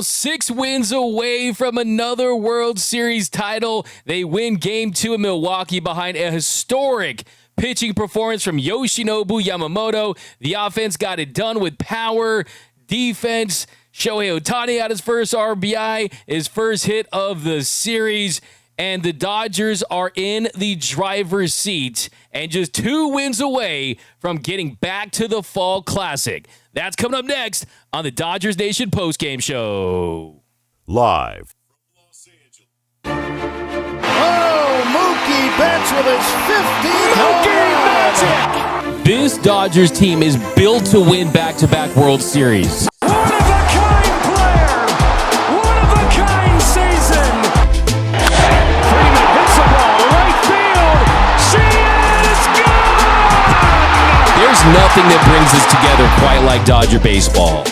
6 wins away from another World Series title. They win Game 2 in Milwaukee behind a historic pitching performance from Yoshinobu Yamamoto. The offense got it done with power, defense. Shohei Ohtani got his first RBI, his first hit of the series, and the Dodgers are in the driver's seat and just 2 wins away from getting back to the Fall Classic. That's coming up next on the Dodgers Nation postgame show. Live. Oh, Mookie Betts with his 15th home run. This Dodgers team is built to win back-to-back World Series. One-of-a-kind player! One-of-a-kind season! Freeman hits the ball, right field! She is gone! There's nothing that brings us together quite like Dodger baseball.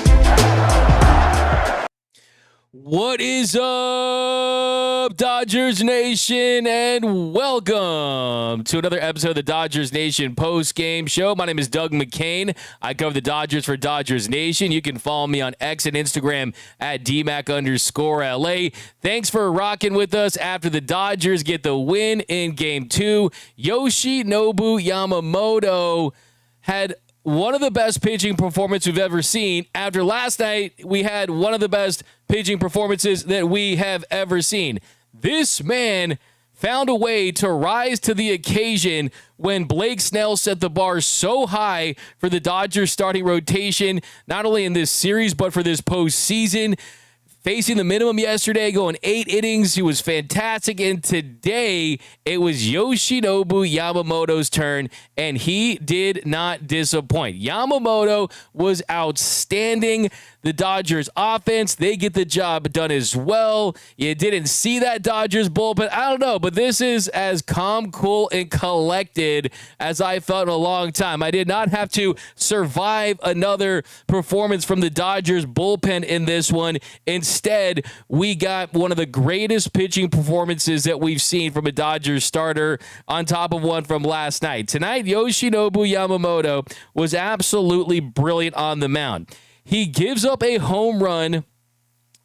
What is up, Dodgers Nation, and welcome to another episode of the Dodgers Nation post-game show. My name is Doug McKain. I cover the Dodgers for Dodgers Nation. You can follow me on X and Instagram at DMAC_LA. Thanks for rocking with us after the Dodgers get the win in Game 2. Yoshinobu Yamamoto had one of the best pitching performances we've ever seen. After last night, we had one of the best pitching performances that we have ever seen. This man found a way to rise to the occasion when Blake Snell set the bar so high for the Dodgers starting rotation, not only in this series, but for this postseason. Facing the minimum yesterday, going 8 innings. He was fantastic. And today, it was Yoshinobu Yamamoto's turn, and he did not disappoint. Yamamoto was outstanding. The Dodgers offense, they get the job done as well. You didn't see that Dodgers bullpen. I don't know, but this is as calm, cool, and collected as I felt in a long time. I did not have to survive another performance from the Dodgers bullpen in this one. Instead, we got one of the greatest pitching performances that we've seen from a Dodgers starter on top of one from last night. Tonight, Yoshinobu Yamamoto was absolutely brilliant on the mound. He gives up a home run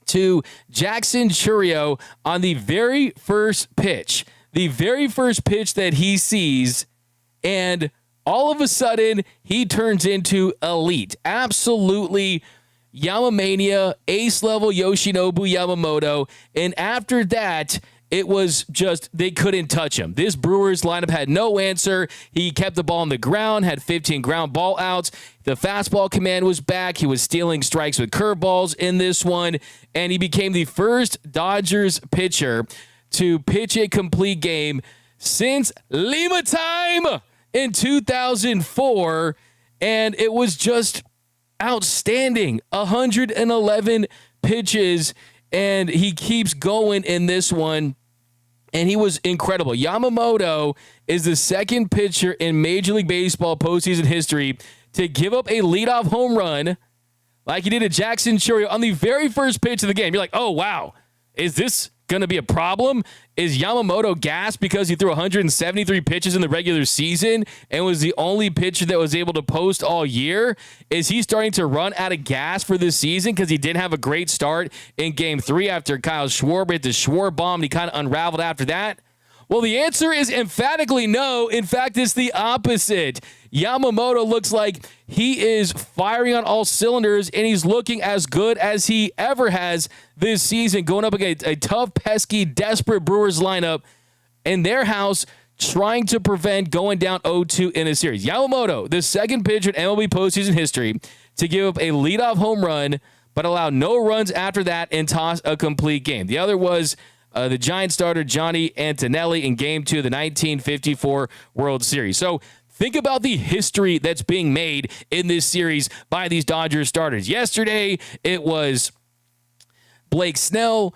to Jackson Chourio on the very first pitch. The very first pitch that he sees, and all of a sudden, he turns into elite. Absolutely Yamamania, ace-level Yoshinobu Yamamoto. And after that, it was just, they couldn't touch him. This Brewers lineup had no answer. He kept the ball on the ground, had 15 ground ball outs. The fastball command was back. He was stealing strikes with curveballs in this one, and he became the first Dodgers pitcher to pitch a complete game since Lima time in 2004, and it was just outstanding. 111 pitches, and he keeps going in this one. And he was incredible. Yamamoto is the second pitcher in Major League Baseball postseason history to give up a leadoff home run like he did to Jackson Chourio on the very first pitch of the game. You're like, oh, wow, is this going to be a problem? Is Yamamoto gassed because he threw 173 pitches in the regular season and was the only pitcher that was able to post all year? Is he starting to run out of gas for this season because he didn't have a great start in Game 3 after Kyle Schwarber hit the Schwarber bomb and he kind of unraveled after that? Well, the answer is emphatically no. In fact, it's the opposite. Yamamoto looks like he is firing on all cylinders, and he's looking as good as he ever has this season, going up against a tough, pesky, desperate Brewers lineup in their house, trying to prevent going down 0-2 in a series. Yamamoto, the second pitcher in MLB postseason history to give up a leadoff home run, but allow no runs after that and toss a complete game. The other was the Giants starter Johnny Antonelli in Game 2 of the 1954 World Series. So think about the history that's being made in this series by these Dodgers starters. Yesterday, it was Blake Snell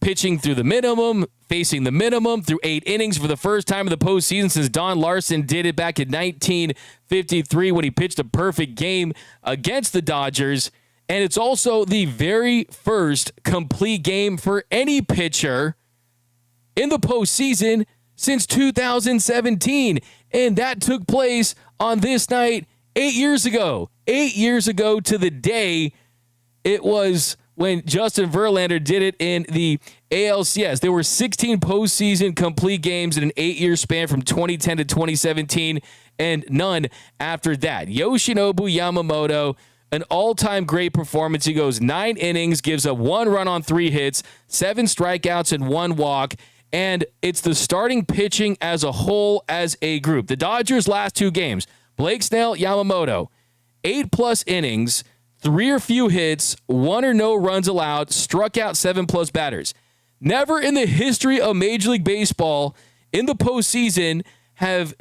pitching through the minimum, facing the minimum through 8 innings for the first time in the postseason since Don Larson did it back in 1953 when he pitched a perfect game against the Dodgers. And it's also the very first complete game for any pitcher in the postseason since 2017. And that took place on this night 8 years ago. 8 years ago to the day, it was when Justin Verlander did it in the ALCS. There were 16 postseason complete games in an 8-year span from 2010 to 2017, and none after that. Yoshinobu Yamamoto, an all-time great performance. He goes 9 innings, gives up 1 run on 3 hits, 7 strikeouts, and 1 walk. And it's the starting pitching as a whole, as a group. The Dodgers' last 2 games, Blake Snell, Yamamoto, 8+ innings, 3 or few hits, 1 or no runs allowed, struck out 7+ batters. Never in the history of Major League Baseball in the postseason have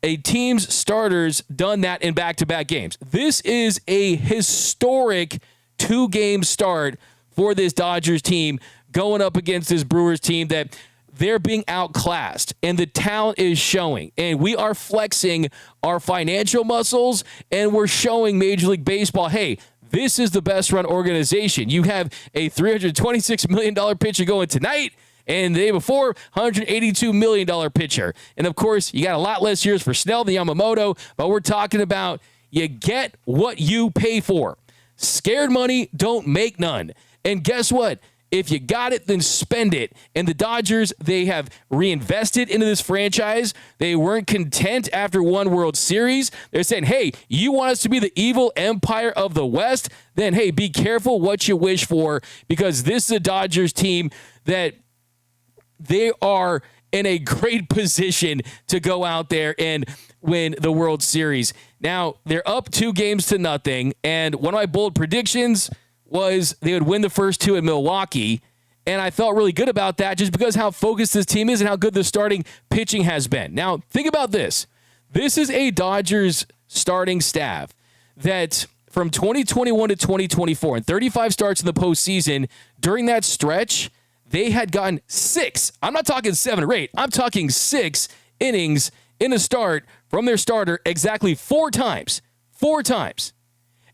a team's starters done that in back-to-back games. This is a historic 2-game start for this Dodgers team going up against this Brewers team that they're being outclassed, and the talent is showing. And we are flexing our financial muscles, and we're showing Major League Baseball, hey, this is the best-run organization. You have a $326 million pitcher going tonight, and the day before, $182 million pitcher. And, of course, you got a lot less years for Snell than Yamamoto, but we're talking about you get what you pay for. Scared money don't make none. And guess what? If you got it, then spend it. And the Dodgers, they have reinvested into this franchise. They weren't content after one World Series. They're saying, hey, you want us to be the evil empire of the West? Then, hey, be careful what you wish for, because this is a Dodgers team that they are in a great position to go out there and win the World Series. Now, they're up 2-0, and one of my bold predictions was they would win the first 2 in Milwaukee, and I felt really good about that just because how focused this team is and how good the starting pitching has been. Now, think about this. This is a Dodgers starting staff that from 2021 to 2024, and 35 starts in the postseason, during that stretch, they had gotten 6. I'm not talking 7 or 8. I'm talking 6 innings in a start from their starter exactly 4 times. 4 times.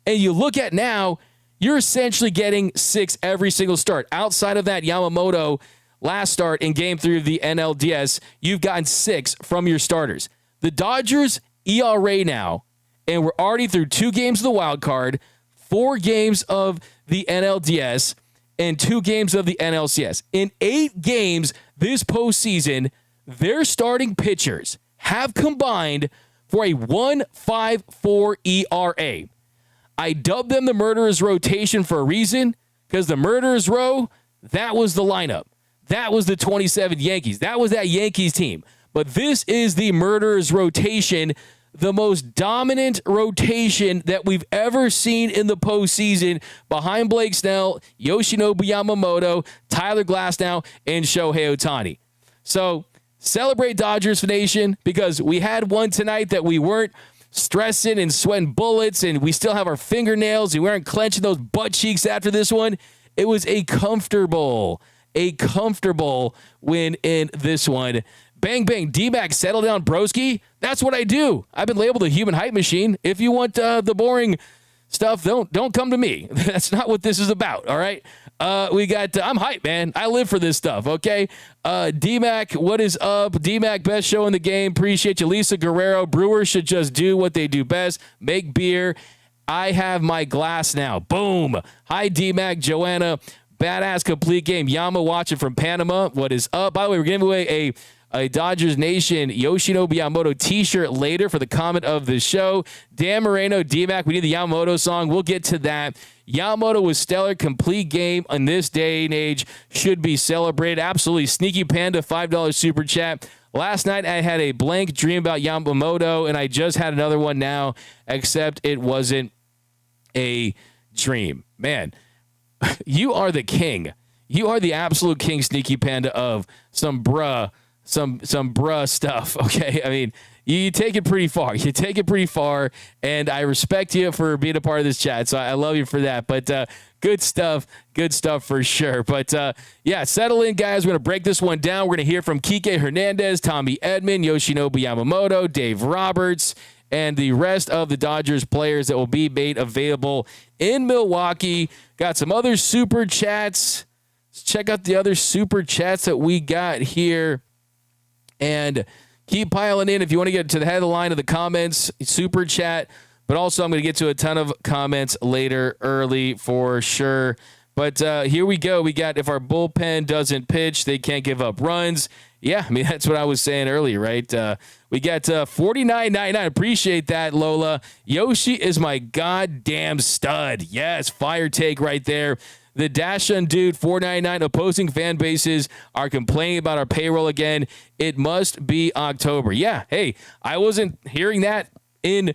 And you look at now, you're essentially getting 6 every single start. Outside of that Yamamoto last start in Game 3 of the NLDS, you've gotten 6 from your starters. The Dodgers ERA now, and we're already through 2 games of the wild card, 4 games of the NLDS, and 2 games of the NLCS. In 8 games this postseason, their starting pitchers have combined for a 1.54 ERA. I dubbed them the Murderers Rotation for a reason, because the Murderers Row, that was the lineup. That was the 27 Yankees. That was that Yankees team. But this is the Murderers Rotation, the most dominant rotation that we've ever seen in the postseason, behind Blake Snell, Yoshinobu Yamamoto, Tyler Glasnow, and Shohei Ohtani. So celebrate, Dodgers Nation, because we had one tonight that we weren't stressing and sweating bullets, and we still have our fingernails, and we aren't clenching those butt cheeks after this one. It was a comfortable win in this one. Bang, bang, D-Mac, settle down, broski. That's what I do. I've been labeled a human hype machine. If you want the boring stuff, don't come to me. That's not what this is about, all right? We got, I'm hype, man. I live for this stuff, okay? D-Mac, what is up? D-Mac, best show in the game. Appreciate you. Lisa Guerrero, Brewers should just do what they do best, make beer. I have my glass now. Boom. Hi, D-Mac, Joanna. Badass complete game. Yama watching from Panama. What is up? By the way, we're giving away a Dodgers Nation Yoshinobu Yamamoto t-shirt later for the comment of the show. Dan Moreno, D-Mac, we need the Yamamoto song. We'll get to that. Yamamoto was stellar. Complete game in this day and age should be celebrated. Absolutely. Sneaky Panda, $5 super chat. Last night I had a blank dream about Yamamoto, and I just had another one now, except it wasn't a dream. Man, you are the king. You are the absolute king, Sneaky Panda, of some bruh stuff, okay? I mean, you take it pretty far. You take it pretty far, and I respect you for being a part of this chat, so I love you for that. But good stuff for sure. But, yeah, settle in, guys. We're going to break this one down. We're going to hear from Kike Hernandez, Tommy Edman, Yoshinobu Yamamoto, Dave Roberts, and the rest of the Dodgers players that will be made available in Milwaukee. Got some other super chats. Let's check out the other super chats that we got here. And keep piling in if you want to get to the head of the line of the comments, super chat. But also, I'm going to get to a ton of comments later, early for sure. But here we go. We got, if our bullpen doesn't pitch, they can't give up runs. Yeah, I mean, that's what I was saying earlier, right? We got $49.99. Appreciate that, Lola. Yoshi is my goddamn stud. Yes, fire take right there. The Dashun dude, $4.99. Opposing fan bases are complaining about our payroll again. It must be October. Yeah, hey, I wasn't hearing that in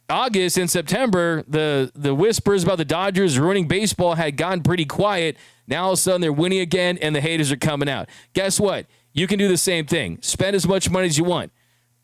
August and September. The whispers about the Dodgers ruining baseball had gotten pretty quiet. Now all of a sudden they're winning again and the haters are coming out. Guess what? You can do the same thing. Spend as much money as you want.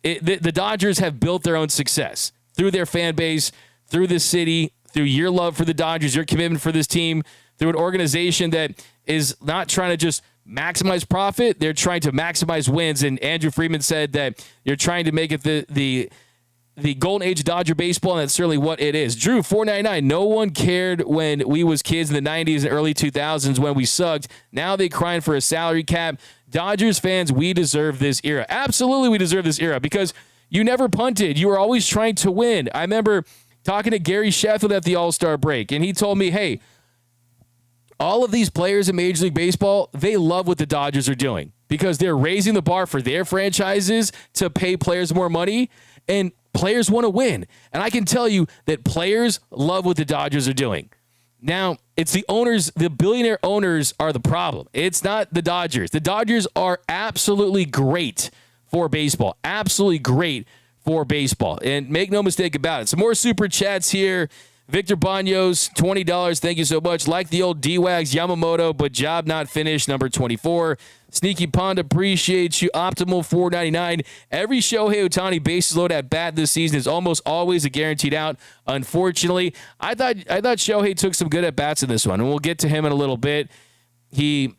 The Dodgers have built their own success through their fan base, through the city, through your love for the Dodgers, your commitment for this team, through an organization that is not trying to just maximize profit. They're trying to maximize wins. And Andrew Friedman said that you're trying to make it the golden age of Dodger baseball, and that's certainly what it is. Drew, $4.99. No one cared when we was kids in the 90s and early 2000s when we sucked. Now they crying for a salary cap. Dodgers fans, we deserve this era. Absolutely, we deserve this era because you never punted. You were always trying to win. I remember talking to Gary Sheffield at the All-Star break, and he told me, hey, all of these players in Major League Baseball, they love what the Dodgers are doing because they're raising the bar for their franchises to pay players more money, and players want to win. And I can tell you that players love what the Dodgers are doing. Now, it's the owners, the billionaire owners are the problem. It's not the Dodgers. The Dodgers are absolutely great for baseball. Absolutely great for baseball. And make no mistake about it. Some more super chats here. Victor Banos, $20. Thank you so much. Like the old D-Wags, Yamamoto, but job not finished, number 24. Sneaky Pond, appreciates you. Optimal, $4.99. Every Shohei Ohtani bases load at bat this season is almost always a guaranteed out. Unfortunately, I thought Shohei took some good at bats in this one, and we'll get to him in a little bit. He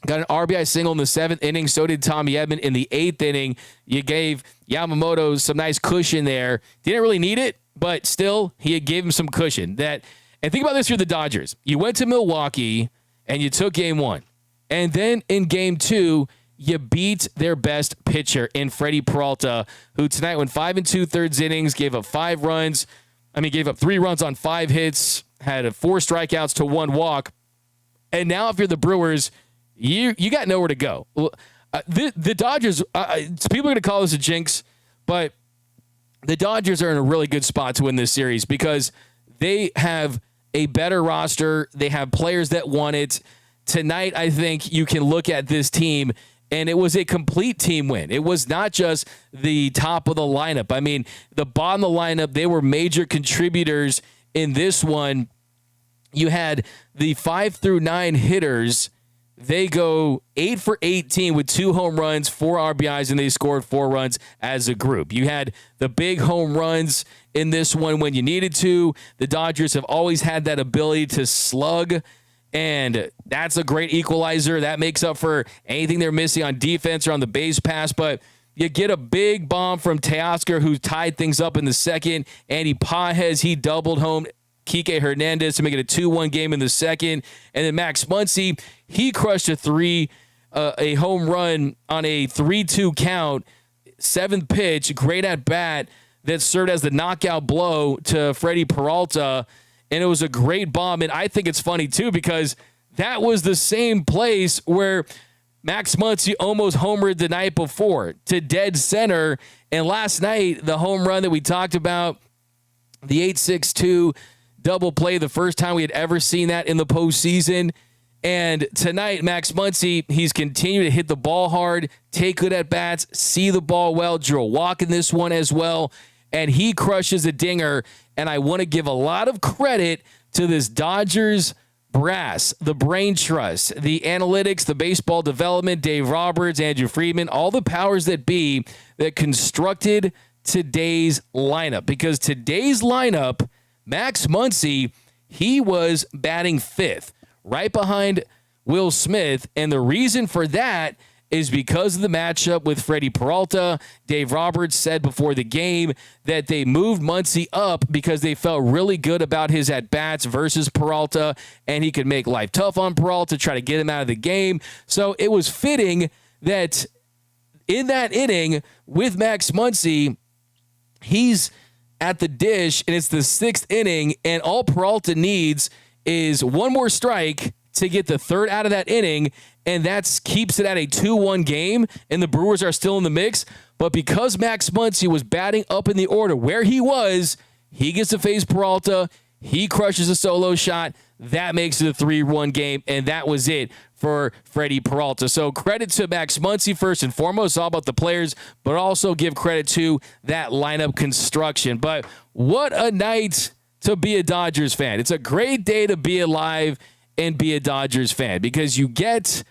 got an RBI single in the 7th inning. So did Tommy Edman in the 8th inning. You gave Yamamoto some nice cushion there. Didn't really need it, but still, he gave him some cushion. And think about this for the Dodgers. You went to Milwaukee, and you took game 1. And then in game 2, you beat their best pitcher in Freddie Peralta, who tonight went 5 2/3 innings, gave up 3 runs on 5 hits, had 4 strikeouts to 1 walk. And now if you're the Brewers, you got nowhere to go. The Dodgers, people are going to call this a jinx, but the Dodgers are in a really good spot to win this series because they have a better roster. They have players that want it. Tonight, I think you can look at this team, and it was a complete team win. It was not just the top of the lineup. I mean, the bottom of the lineup, they were major contributors in this one. You had the 5 through 9 hitters. They go 8 for 18 with 2 home runs, 4 RBIs, and they scored 4 runs as a group. You had the big home runs in this one when you needed to. The Dodgers have always had that ability to slug, and that's a great equalizer. That makes up for anything they're missing on defense or on the base pass. But you get a big bomb from Teoscar, who tied things up in the 2nd. Andy Pages, he doubled home Kike Hernandez to make it a 2-1 game in the 2nd. And then Max Muncy, he crushed a home run on a 3-2 count, 7th pitch, great at bat that served as the knockout blow to Freddie Peralta. And it was a great bomb. And I think it's funny, too, because that was the same place where Max Muncy almost homered the night before to dead center. And last night, the home run that we talked about, the 8-6-2 double play, the first time we had ever seen that in the postseason. And tonight, Max Muncy, he's continued to hit the ball hard, take good at bats, see the ball well, drew a walk in this one as well. And he crushes a dinger. And I want to give a lot of credit to this Dodgers brass, the brain trust, the analytics, the baseball development, Dave Roberts, Andrew Friedman, all the powers that be that constructed today's lineup. Because today's lineup, Max Muncy, he was batting 5th, right behind Will Smith. And the reason for that is because of the matchup with Freddie Peralta. Dave Roberts said before the game that they moved Muncy up because they felt really good about his at-bats versus Peralta, and he could make life tough on Peralta, try to get him out of the game. So it was fitting that in that inning with Max Muncy, he's at the dish, and it's the 6th inning, and all Peralta needs is one more strike to get the third out of that inning, and that keeps it at a 2-1 game, and the Brewers are still in the mix. But because Max Muncy was batting up in the order where he was, he gets to face Peralta. He crushes a solo shot. That makes it a 3-1 game, and that was it for Freddie Peralta. So credit to Max Muncy first and foremost, all about the players, but also give credit to that lineup construction. But what a night to be a Dodgers fan. It's a great day to be alive and be a Dodgers fan because you get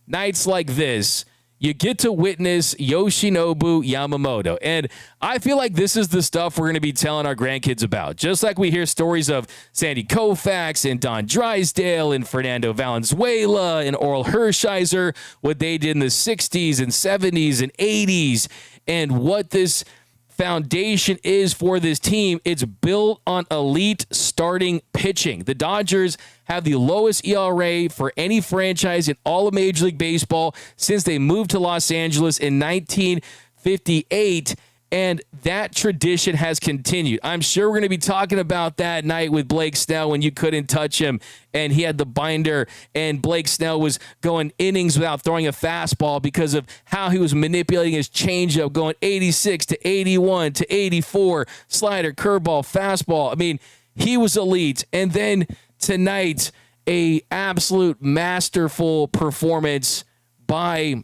nights like this. You get to witness Yoshinobu Yamamoto. And I feel like this is the stuff we're going to be telling our grandkids about. Just like we hear stories of Sandy Koufax and Don Drysdale and Fernando Valenzuela and Oral Hershiser, what they did in the 60s and 70s and 80s, and what this foundation is for this team. It's built on elite starting pitching. The Dodgers have the lowest ERA for any franchise in all of Major League Baseball since they moved to Los Angeles in 1958, and that tradition has continued. I'm sure we're going to be talking about that night with Blake Snell when you couldn't touch him and he had the binder, and Blake Snell was going innings without throwing a fastball because of how he was manipulating his changeup, going 86 to 81 to 84, slider, curveball, fastball. I mean, he was elite. And then tonight, a absolute masterful performance by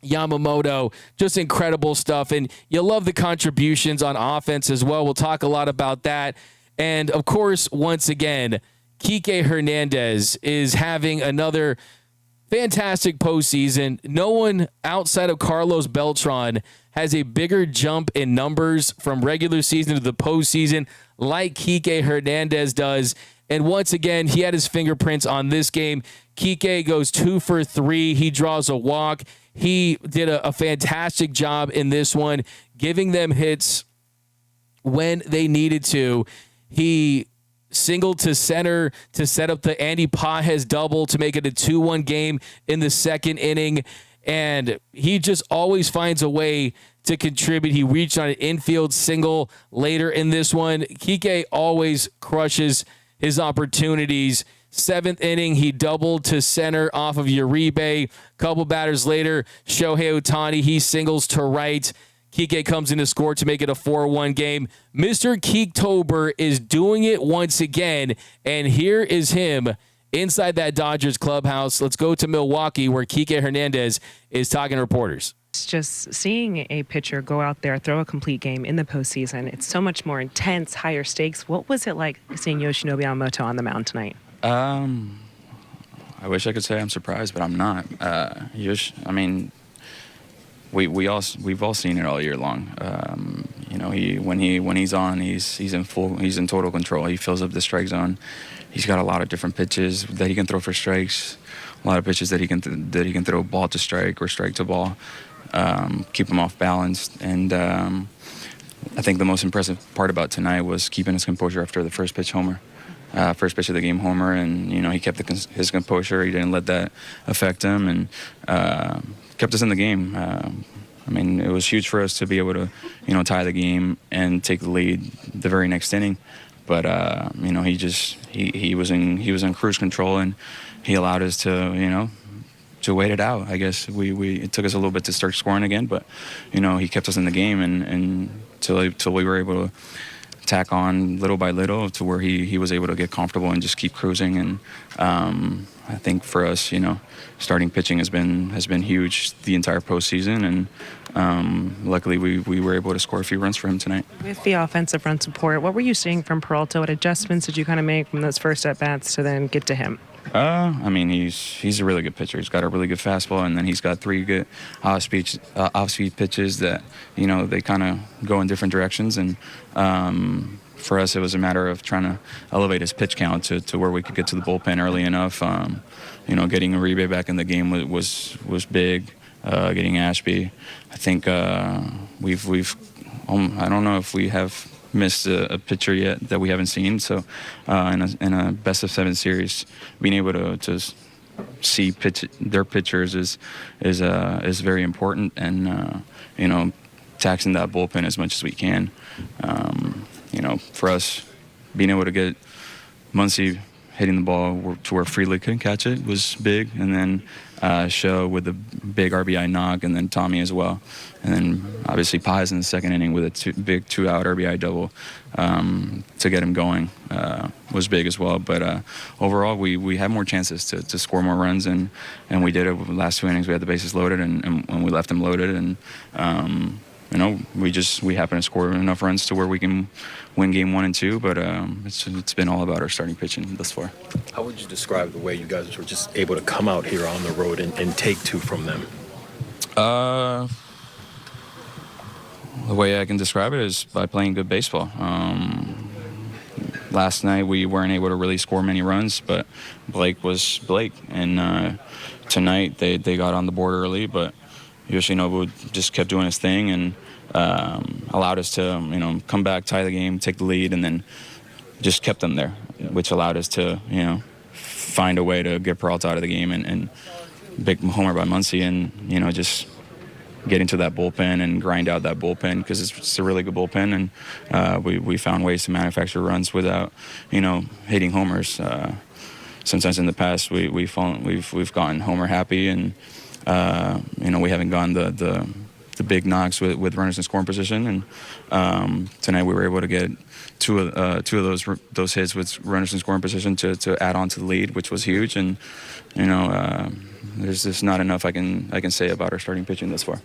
Yamamoto. Just incredible stuff. And you love the contributions on offense as well. We'll talk a lot about that. And of course, once again, Kike Hernandez is having another fantastic postseason. No one outside of Carlos Beltran has a bigger jump in numbers from regular season to the postseason like Kike Hernandez does. And once again, he had his fingerprints on this game. Kike goes 2 for 3. He draws a walk. He did a fantastic job in this one, giving them hits when they needed to. He singled to center to set up the Andy Pages double to make it a 2-1 game in the second inning. And he just always finds a way to contribute. He reached on an infield single later in this one. Kike always crushes his opportunities. Seventh inning, he doubled to center off of Uribe. Couple batters later, Shohei Ohtani, he singles to right. Kike comes in to score to make it a 4-1 game. Mr. Keektober is doing it once again, and here is him inside that Dodgers clubhouse. Let's go to Milwaukee, where Kike Hernandez is talking to reporters. It's just seeing a pitcher go out there, throw a complete game in the postseason. It's so much more intense, higher stakes. What was it like seeing Yoshinobu Yamamoto on the mound tonight? I wish I could say I'm surprised, but I'm not. I mean, we've all seen it all year long. You know, when he's on, he's in total control. He fills up the strike zone. He's got a lot of different pitches that he can throw for strikes. A lot of pitches that he can throw ball to strike or strike to ball. Keep him off balance. And I think the most impressive part about tonight was keeping his composure after the first pitch homer. First pitch of the game homer, and you know, he kept his composure. He didn't let that affect him, and kept us in the game. I mean, it was huge for us to be able to, you know, tie the game and take the lead the very next inning. But you know, he was in cruise control, and he allowed us to, you know, to wait it out. I guess it took us a little bit to start scoring again, but you know, he kept us in the game, and till we were able to tack on little by little to where he was able to get comfortable and just keep cruising. And I think for us, you know, starting pitching has been huge the entire postseason, and luckily we were able to score a few runs for him tonight. With the offensive run support, what were you seeing from Peralta? What adjustments did you kind of make from those first at bats to then get to him? I mean, he's a really good pitcher. He's got a really good fastball, and then he's got 3 good off-speed pitches that, you know, they kind of go in different directions. And for us, it was a matter of trying to elevate his pitch count to where we could get to the bullpen early enough. You know, getting Uribe back in the game was big. Getting Ashby, I think we've I don't know if we have missed a pitcher yet that we haven't seen. So in a best of 7 series, being able to see their pitchers is very important, and you know, taxing that bullpen as much as we can. You know, for us, being able to get Muncy hitting the ball to where Freely couldn't catch it was big. And then Show with a big RBI knock, and then Tommy as well. And then obviously Pies in the second inning with a big 2-out RBI double to get him going was big as well. But overall, we had more chances to score more runs, and we did it. With the last 2 innings, we had the bases loaded, and we left them loaded. And we happened to score enough runs to where we can win game 1 and 2. But it's been all about our starting pitching thus far. How would you describe the way you guys were just able to come out here on the road and take 2 from them? The way I can describe it is by playing good baseball. Last night we weren't able to really score many runs, but Blake was Blake. And tonight they got on the board early, but Yoshinobu just kept doing his thing and allowed us to, come back, tie the game, take the lead, and then just kept them there, which allowed us to, find a way to get Peralta out of the game and big homer by Muncy and, just get into that bullpen and grind out that bullpen because it's a really good bullpen, and we found ways to manufacture runs without, hitting homers. Sometimes in the past we've gotten homer happy, and we haven't gone the big knocks with runners in scoring position, and tonight we were able to get two of those hits with runners in scoring position to add on to the lead, which was huge. And there's just not enough I can say about our starting pitching thus far.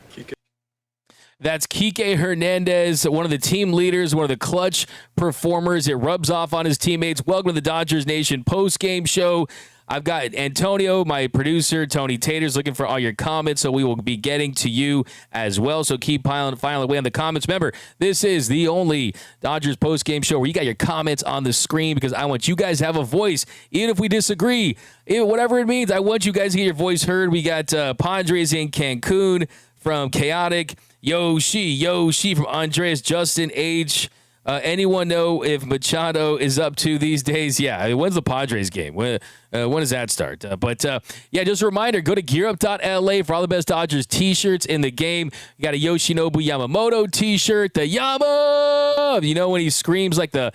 That's Kike Hernandez, one of the team leaders, one of the clutch performers. It rubs off on his teammates. Welcome to the Dodgers Nation post-game show. I've got Antonio, my producer, Tony Taters, looking for all your comments, so we will be getting to you as well. So keep filing away on the comments. Remember, this is the only Dodgers post-game show where you got your comments on the screen because I want you guys to have a voice, even if we disagree. Whatever it means, I want you guys to get your voice heard. We got Padres in Cancun from Chaotic, Yoshi from Andres, Justin H. Anyone know if Machado is up to these days? Yeah, when's the Padres game? When does that start? Just a reminder, go to gearup.la for all the best Dodgers t-shirts in the game. You got a Yoshinobu Yamamoto t-shirt, the Yama! When he screams like the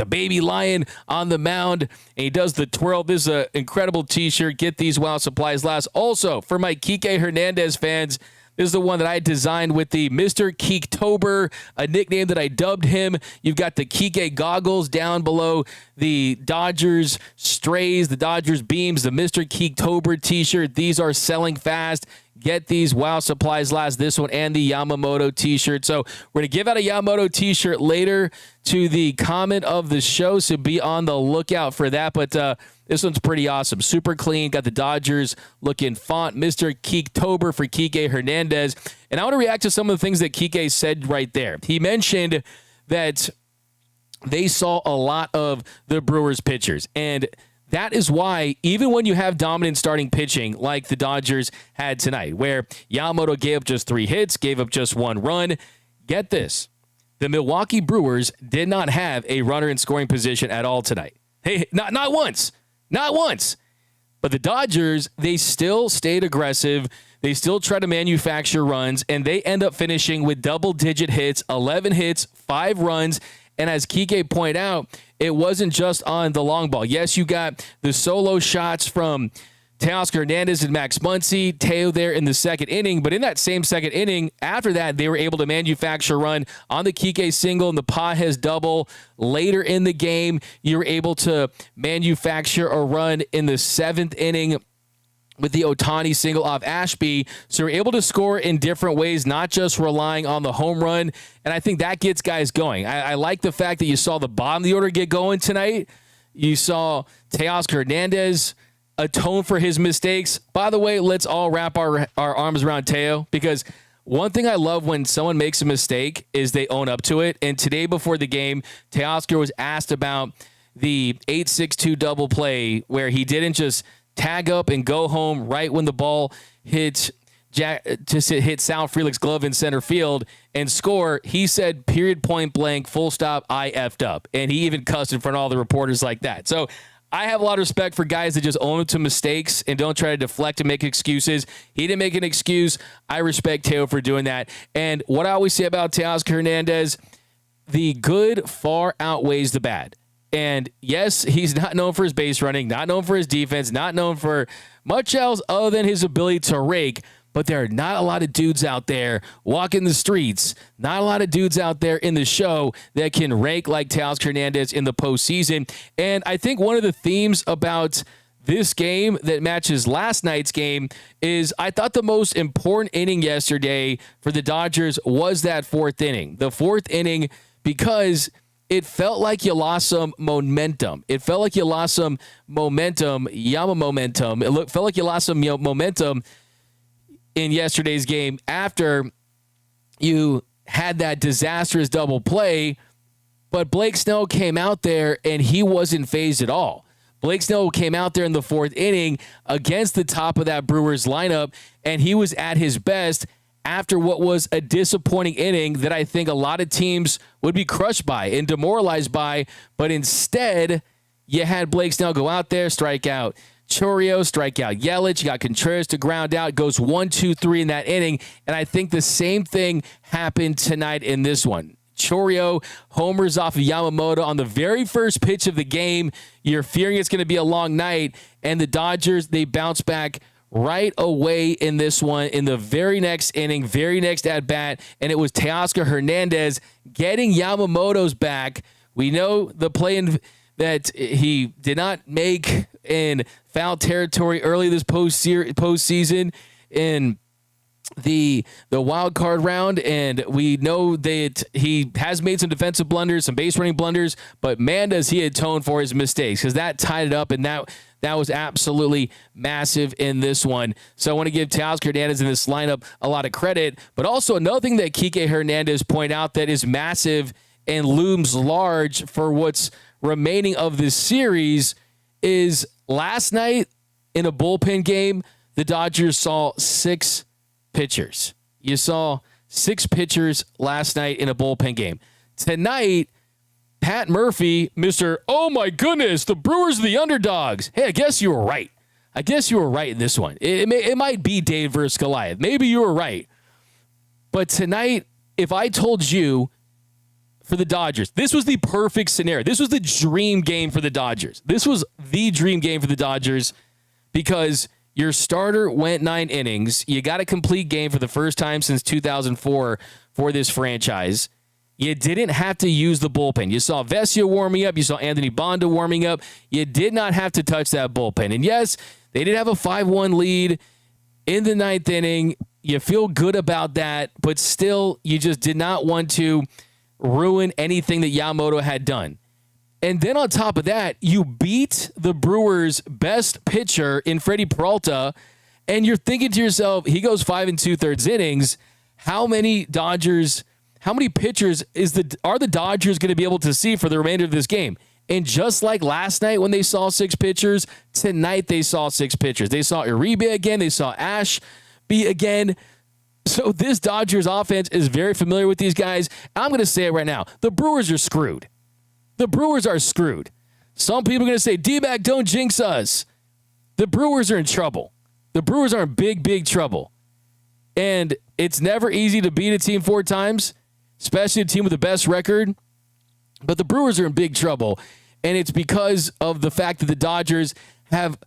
baby lion on the mound, and he does the twirl. This is an incredible t-shirt. Get these while supplies last. Also, for my Kike Hernandez fans, this is the one that I designed with the Mr. Keektober, a nickname that I dubbed him. You've got the Kike goggles down below the Dodgers strays, the Dodgers beams, the Mr. Keektober t-shirt. These are selling fast. Get these while supplies last, this one and the Yamamoto t-shirt. So we're going to give out a Yamamoto t-shirt later to the comment of the show, so be on the lookout for that. But this one's pretty awesome. Super clean. Got the Dodgers looking font. Mr. Keektober for Kike Hernandez. And I want to react to some of the things that Kike said right there. He mentioned that they saw a lot of the Brewers pitchers. And that is why, even when you have dominant starting pitching like the Dodgers had tonight, where Yamamoto gave up just 3 hits, gave up just 1 run, get this. The Milwaukee Brewers did not have a runner in scoring position at all tonight. Hey, not once. Not once. But the Dodgers, they still stayed aggressive. They still try to manufacture runs, and they end up finishing with double-digit hits, 11 hits, 5 runs. And as Kike pointed out, it wasn't just on the long ball. Yes, you got the solo shots from Teoscar Hernandez and Max Muncy, Teo there in the second inning. But in that same second inning, after that, they were able to manufacture a run on the Kike single and the Pages double. Later in the game, you were able to manufacture a run in the 7th inning with the Ohtani single off Ashby. So you're able to score in different ways, not just relying on the home run. And I think that gets guys going. I like the fact that you saw the bottom of the order get going tonight. You saw Teoscar Hernandez atone for his mistakes. By the way, let's all wrap our arms around Teo, because one thing I love when someone makes a mistake is they own up to it. And today before the game, Teoscar was asked about the 8-6-2 double play where he didn't just tag up and go home right when the ball hit Sal Frelick's glove in center field and score. He said, period, point blank, full stop, I effed up. And he even cussed in front of all the reporters like that. So I have a lot of respect for guys that just own up to mistakes and don't try to deflect and make excuses. He didn't make an excuse. I respect Teo for doing that. And what I always say about Teoscar Hernandez, the good far outweighs the bad. And yes, he's not known for his base running, not known for his defense, not known for much else other than his ability to rake. But there are not a lot of dudes out there walking the streets, not a lot of dudes out there in the show that can rake like Teoscar Hernandez in the postseason. And I think one of the themes about this game that matches last night's game is I thought the most important inning yesterday for the Dodgers was that fourth inning. The fourth inning, because it felt like you lost some momentum. It felt like you lost some momentum, Yamamomentum. It felt like you lost some momentum in yesterday's game after you had that disastrous double play, but Blake Snell came out there and he wasn't phased at all. Blake Snell came out there in the fourth inning against the top of that Brewers lineup, and he was at his best after what was a disappointing inning that I think a lot of teams would be crushed by and demoralized by, but instead you had Blake Snell go out there, strike out Chourio, strike out Yelich. You got Contreras to ground out. Goes 1-2-3 in that inning. And I think the same thing happened tonight in this one. Chourio homers off of Yamamoto on the very first pitch of the game. You're fearing it's going to be a long night. And the Dodgers, they bounce back right away in this one in the very next inning, very next at-bat. And it was Teoscar Hernandez getting Yamamoto's back. We know the play that he did not make in foul territory early this postseason in the wild card round, and we know that he has made some defensive blunders, some base running blunders, but man, does he atone for his mistakes, because that tied it up, and that was absolutely massive in this one. So I want to give Teoscar Hernandez in this lineup a lot of credit, but also another thing that Kike Hernandez pointed out that is massive and looms large for what's remaining of this series is last night in a bullpen game, the Dodgers saw 6 pitchers. You saw 6 pitchers last night in a bullpen game. Tonight, Pat Murphy, Mr. Oh my goodness, the Brewers are the underdogs. Hey, I guess you were right. I guess you were right in this one. It might be Dave versus Goliath. Maybe you were right. But tonight, if I told you for the Dodgers, this was the perfect scenario. This was the dream game for the Dodgers. This was the dream game for the Dodgers because your starter went 9 innings. You got a complete game for the first time since 2004 for this franchise. You didn't have to use the bullpen. You saw Vesia warming up. You saw Anthony Bonda warming up. You did not have to touch that bullpen. And yes, they did have a 5-1 lead in the 9th inning. You feel good about that, but still, you just did not want to ruin anything that Yamamoto had done. And then on top of that, you beat the Brewers' best pitcher in Freddie Peralta, and you're thinking to yourself, he goes 5 2/3 innings. How many pitchers are the Dodgers going to be able to see for the remainder of this game? And just like last night when they saw 6 pitchers, tonight they saw 6 pitchers. They saw Uribe again. They saw Ashby again. So this Dodgers offense is very familiar with these guys. I'm going to say it right now. The Brewers are screwed. The Brewers are screwed. Some people are going to say, D-back, don't jinx us. The Brewers are in trouble. The Brewers are in big, big trouble. And it's never easy to beat a team 4 times, especially a team with the best record. But the Brewers are in big trouble. And it's because of the fact that the Dodgers have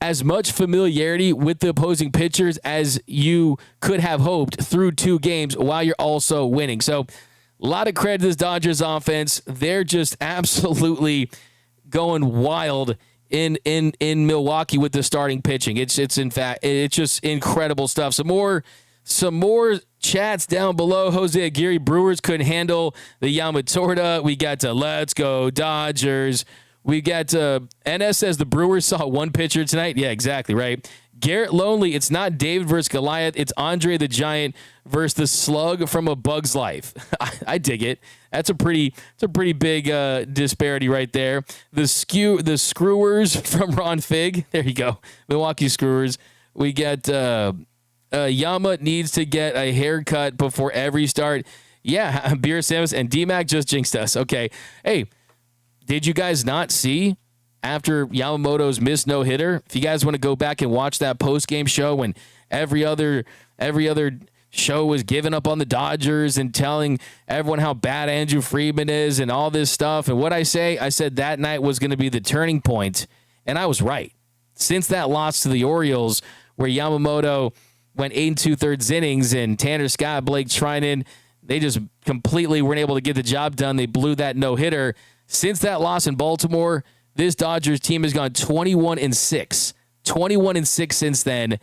as much familiarity with the opposing pitchers as you could have hoped through 2 games while you're also winning. So a lot of credit to this Dodgers offense. They're just absolutely going wild in Milwaukee with the starting pitching. It's just incredible stuff. Some more chats down below. Jose Aguirre, Brewers couldn't handle the Yamatorta. We got to Let's Go Dodgers. We got NS says the Brewers saw 1 pitcher tonight. Yeah, exactly, right. Garrett Lonely, it's not David versus Goliath. It's Andre the Giant versus the slug from A Bug's Life. I dig it. It's a pretty big disparity right there. The Screwers from Ron Fig. There you go. Milwaukee Screwers. We got Yama needs to get a haircut before every start. Yeah, Beer Samus and D-Mac just jinxed us. Okay. Hey, did you guys not see after Yamamoto's missed no-hitter? If you guys want to go back and watch that post-game show when every other Show was giving up on the Dodgers and telling everyone how bad Andrew Friedman is and all this stuff. And what I said that night was going to be the turning point, and I was right. Since that loss to the Orioles, where Yamamoto went 8 2/3 innings and Tanner Scott, Blake Treinen, they just completely weren't able to get the job done. They blew that no-hitter. Since that loss in Baltimore, this Dodgers team has gone 21-6. 21-6 since then.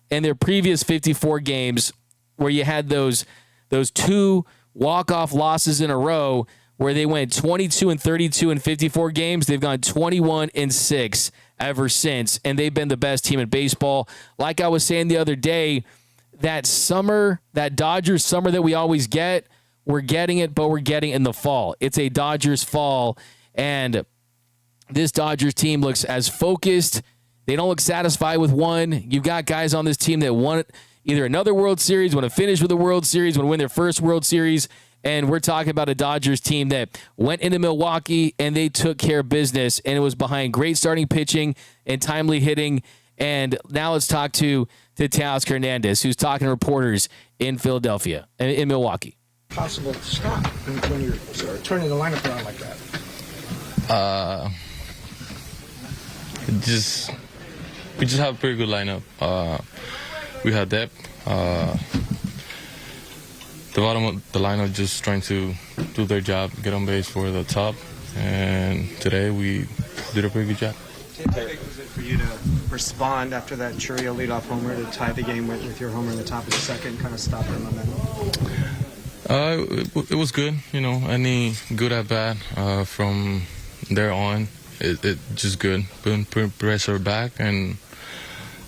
And their previous 54 games, where you had those 2 walk-off losses in a row, where they went 22-32 in 54 games, they've gone 21-6 ever since, and they've been the best team in baseball. Like I was saying the other day, that summer, that Dodgers summer that we always get, we're getting it, but we're getting it in the fall. It's a Dodgers fall, and this Dodgers team looks as focused. They don't look satisfied with one. You've got guys on this team that want either another World Series, want to finish with a World Series, want to win their first World Series. And we're talking about a Dodgers team that went into Milwaukee and they took care of business, and it was behind great starting pitching and timely hitting. And now let's talk to Teoscar Hernandez, who's talking to reporters in Philadelphia, in Milwaukee. Possible to stop when you're turning the lineup around like that? We just have a pretty good lineup. We have depth. The bottom of the lineup just trying to do their job, get on base for the top, and today we did a pretty good job. How big was it for you to respond after that Churio leadoff homer to tie the game with your homer in the top of the second, kind of stop the momentum? It was good, any good at bat from there on. It just good. Putting pressure back and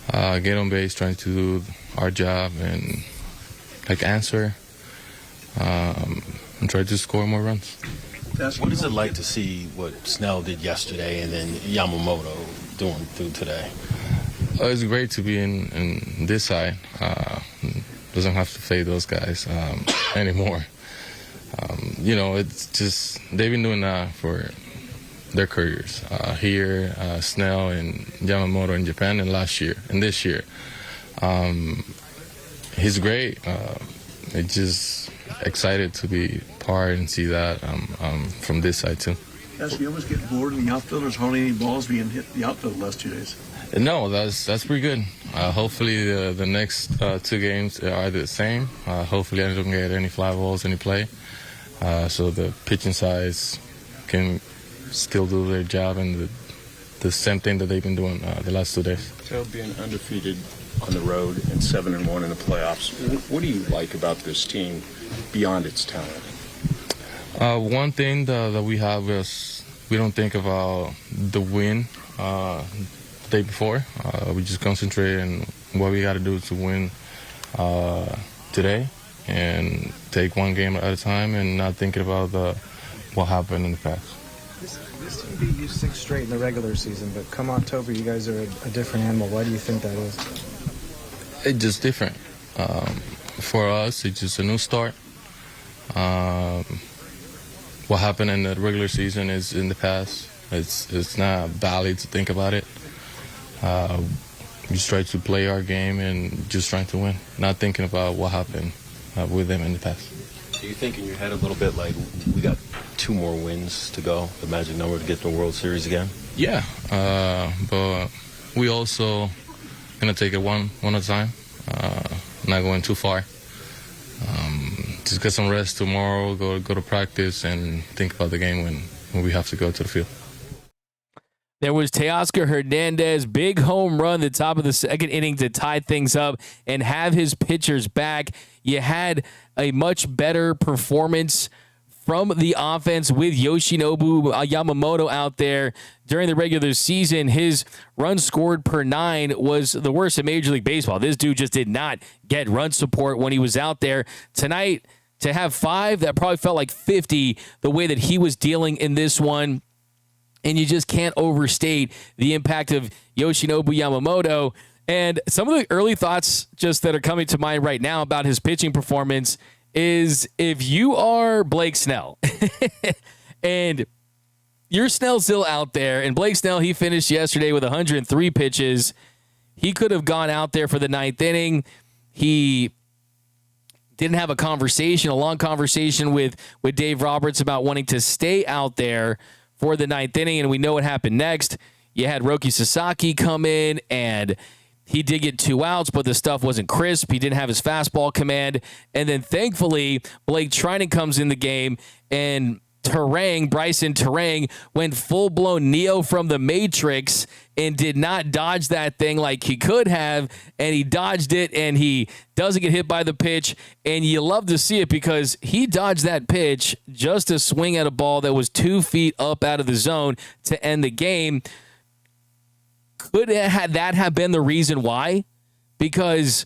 get on base, trying to do our job and answer and try to score more runs. What is it like to see what Snell did yesterday and then Yamamoto doing through today? It's great to be in this side. Doesn't have to face those guys anymore. It's just they've been doing that for their careers. Here, Snell and Yamamoto in Japan, and last year and this year. He's great. It's just excited to be part and see that from this side too. As you almost get bored in the outfield, there's hardly any balls being hit the outfield the last 2 days. No, that's pretty good. Hopefully the next 2 games are the same. Hopefully I don't get any fly balls, any play. So the pitching sides can still do their job and the same thing that they've been doing the last 2 days. So being undefeated on the road and 7-1 in the playoffs, what do you like about this team beyond its talent? One thing that we have is we don't think about the win the day before. We just concentrate on what we got to do to win today and take one game at a time and not thinking about what happened in the past. This team beat you 6 straight in the regular season, but come October, you guys are a different animal. Why do you think that is? It's just different. For us, it's just a new start. What happened in the regular season is in the past. It's not valid to think about it. We just try to play our game and just trying to win, not thinking about what happened with them in the past. Do you think in your head a little bit like we got 2 more wins to go, the magic number to get to the World Series again? Yeah, but we also gonna take it one at a time, not going too far. Just get some rest tomorrow, go to practice, and think about the game when we have to go to the field. There was Teoscar Hernandez, big home run at the top of the second inning to tie things up and have his pitchers back. You had a much better performance from the offense with Yoshinobu Yamamoto out there during the regular season. His runs scored per 9 was the worst in Major League Baseball. This dude just did not get run support when he was out there. Tonight, to have 5, that probably felt like 50 the way that he was dealing in this one. And you just can't overstate the impact of Yoshinobu Yamamoto. And some of the early thoughts just that are coming to mind right now about his pitching performance is if you are Blake Snell and you're Snell still out there, and Blake Snell, he finished yesterday with 103 pitches. He could have gone out there for the 9th inning. He didn't have a long conversation with Dave Roberts about wanting to stay out there for the ninth inning, and we know what happened next. You had Roki Sasaki come in, and he did get 2 outs, but the stuff wasn't crisp. He didn't have his fastball command, and then thankfully Blake Trinan comes in the game, and Bryson Terang went full-blown Neo from the Matrix and did not dodge that thing like he could have, and he dodged it, and he doesn't get hit by the pitch, and you love to see it because he dodged that pitch just to swing at a ball that was 2 feet up out of the zone to end the game. Could that have been the reason why? Because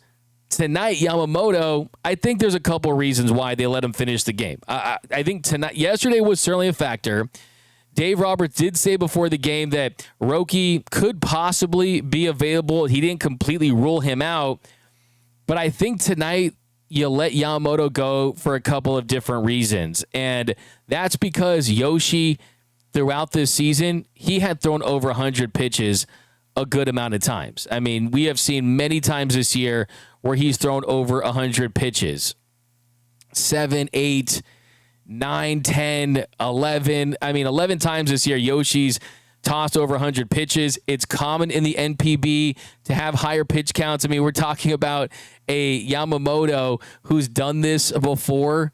tonight, Yamamoto, I think there's a couple of reasons why they let him finish the game. I think yesterday was certainly a factor. Dave Roberts did say before the game that Roki could possibly be available. He didn't completely rule him out. But I think tonight you let Yamamoto go for a couple of different reasons. And that's because Yoshi, throughout this season, he had thrown over 100 pitches a good amount of times. I mean, we have seen many times this year where he's thrown over 100 pitches. 7, 8, 9, 10, 11. I mean, 11 times this year, Yoshi's tossed over 100 pitches. It's common in the NPB to have higher pitch counts. I mean, we're talking about a Yamamoto who's done this before.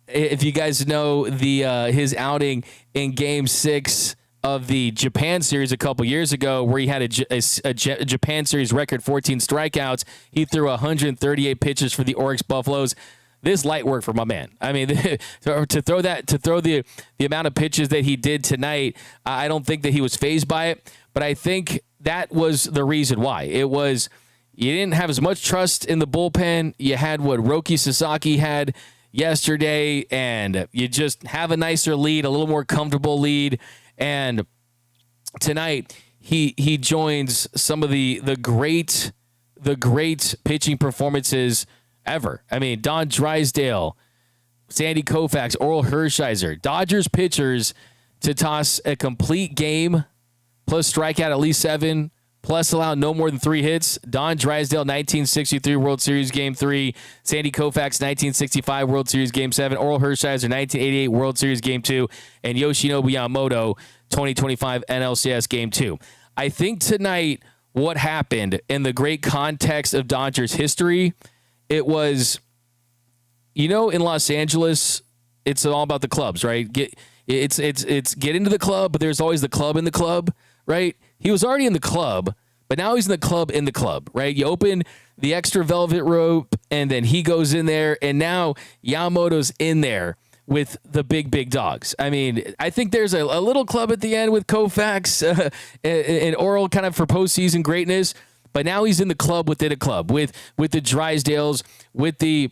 If you guys know his outing in Game 6 of the Japan series a couple years ago, where he had a Japan series record 14 strikeouts. He threw 138 pitches for the Oryx Buffaloes. This light work for my man. I mean, to throw the amount of pitches that he did tonight, I don't think that he was fazed by it. But I think that was the reason why. It was you didn't have as much trust in the bullpen. You had what Roki Sasaki had yesterday, and you just have a nicer lead, a little more comfortable lead. And tonight he joins some of the great pitching performances ever. I mean, Don Drysdale, Sandy Koufax, Oral Hershiser, Dodgers pitchers to toss a complete game plus strike out at least 7 plus allow no more than 3 hits. Don Drysdale, 1963 World Series Game 3. Sandy Koufax, 1965 World Series Game 7. Oral Hershiser, 1988 World Series Game 2. And Yoshinobu Yamamoto, 2025 NLCS Game 2. I think tonight what happened in the great context of Dodgers history, it was, in Los Angeles, it's all about the clubs, right? Get into the club, but there's always the club in the club, right? He was already in the club, but now he's in the club, right? You open the extra velvet rope, and then he goes in there, and now Yamamoto's in there with the big dogs. I mean, I think there's a little club at the end with Koufax and Oral kind of for postseason greatness, but now he's in the club within a club with the Drysdales, with the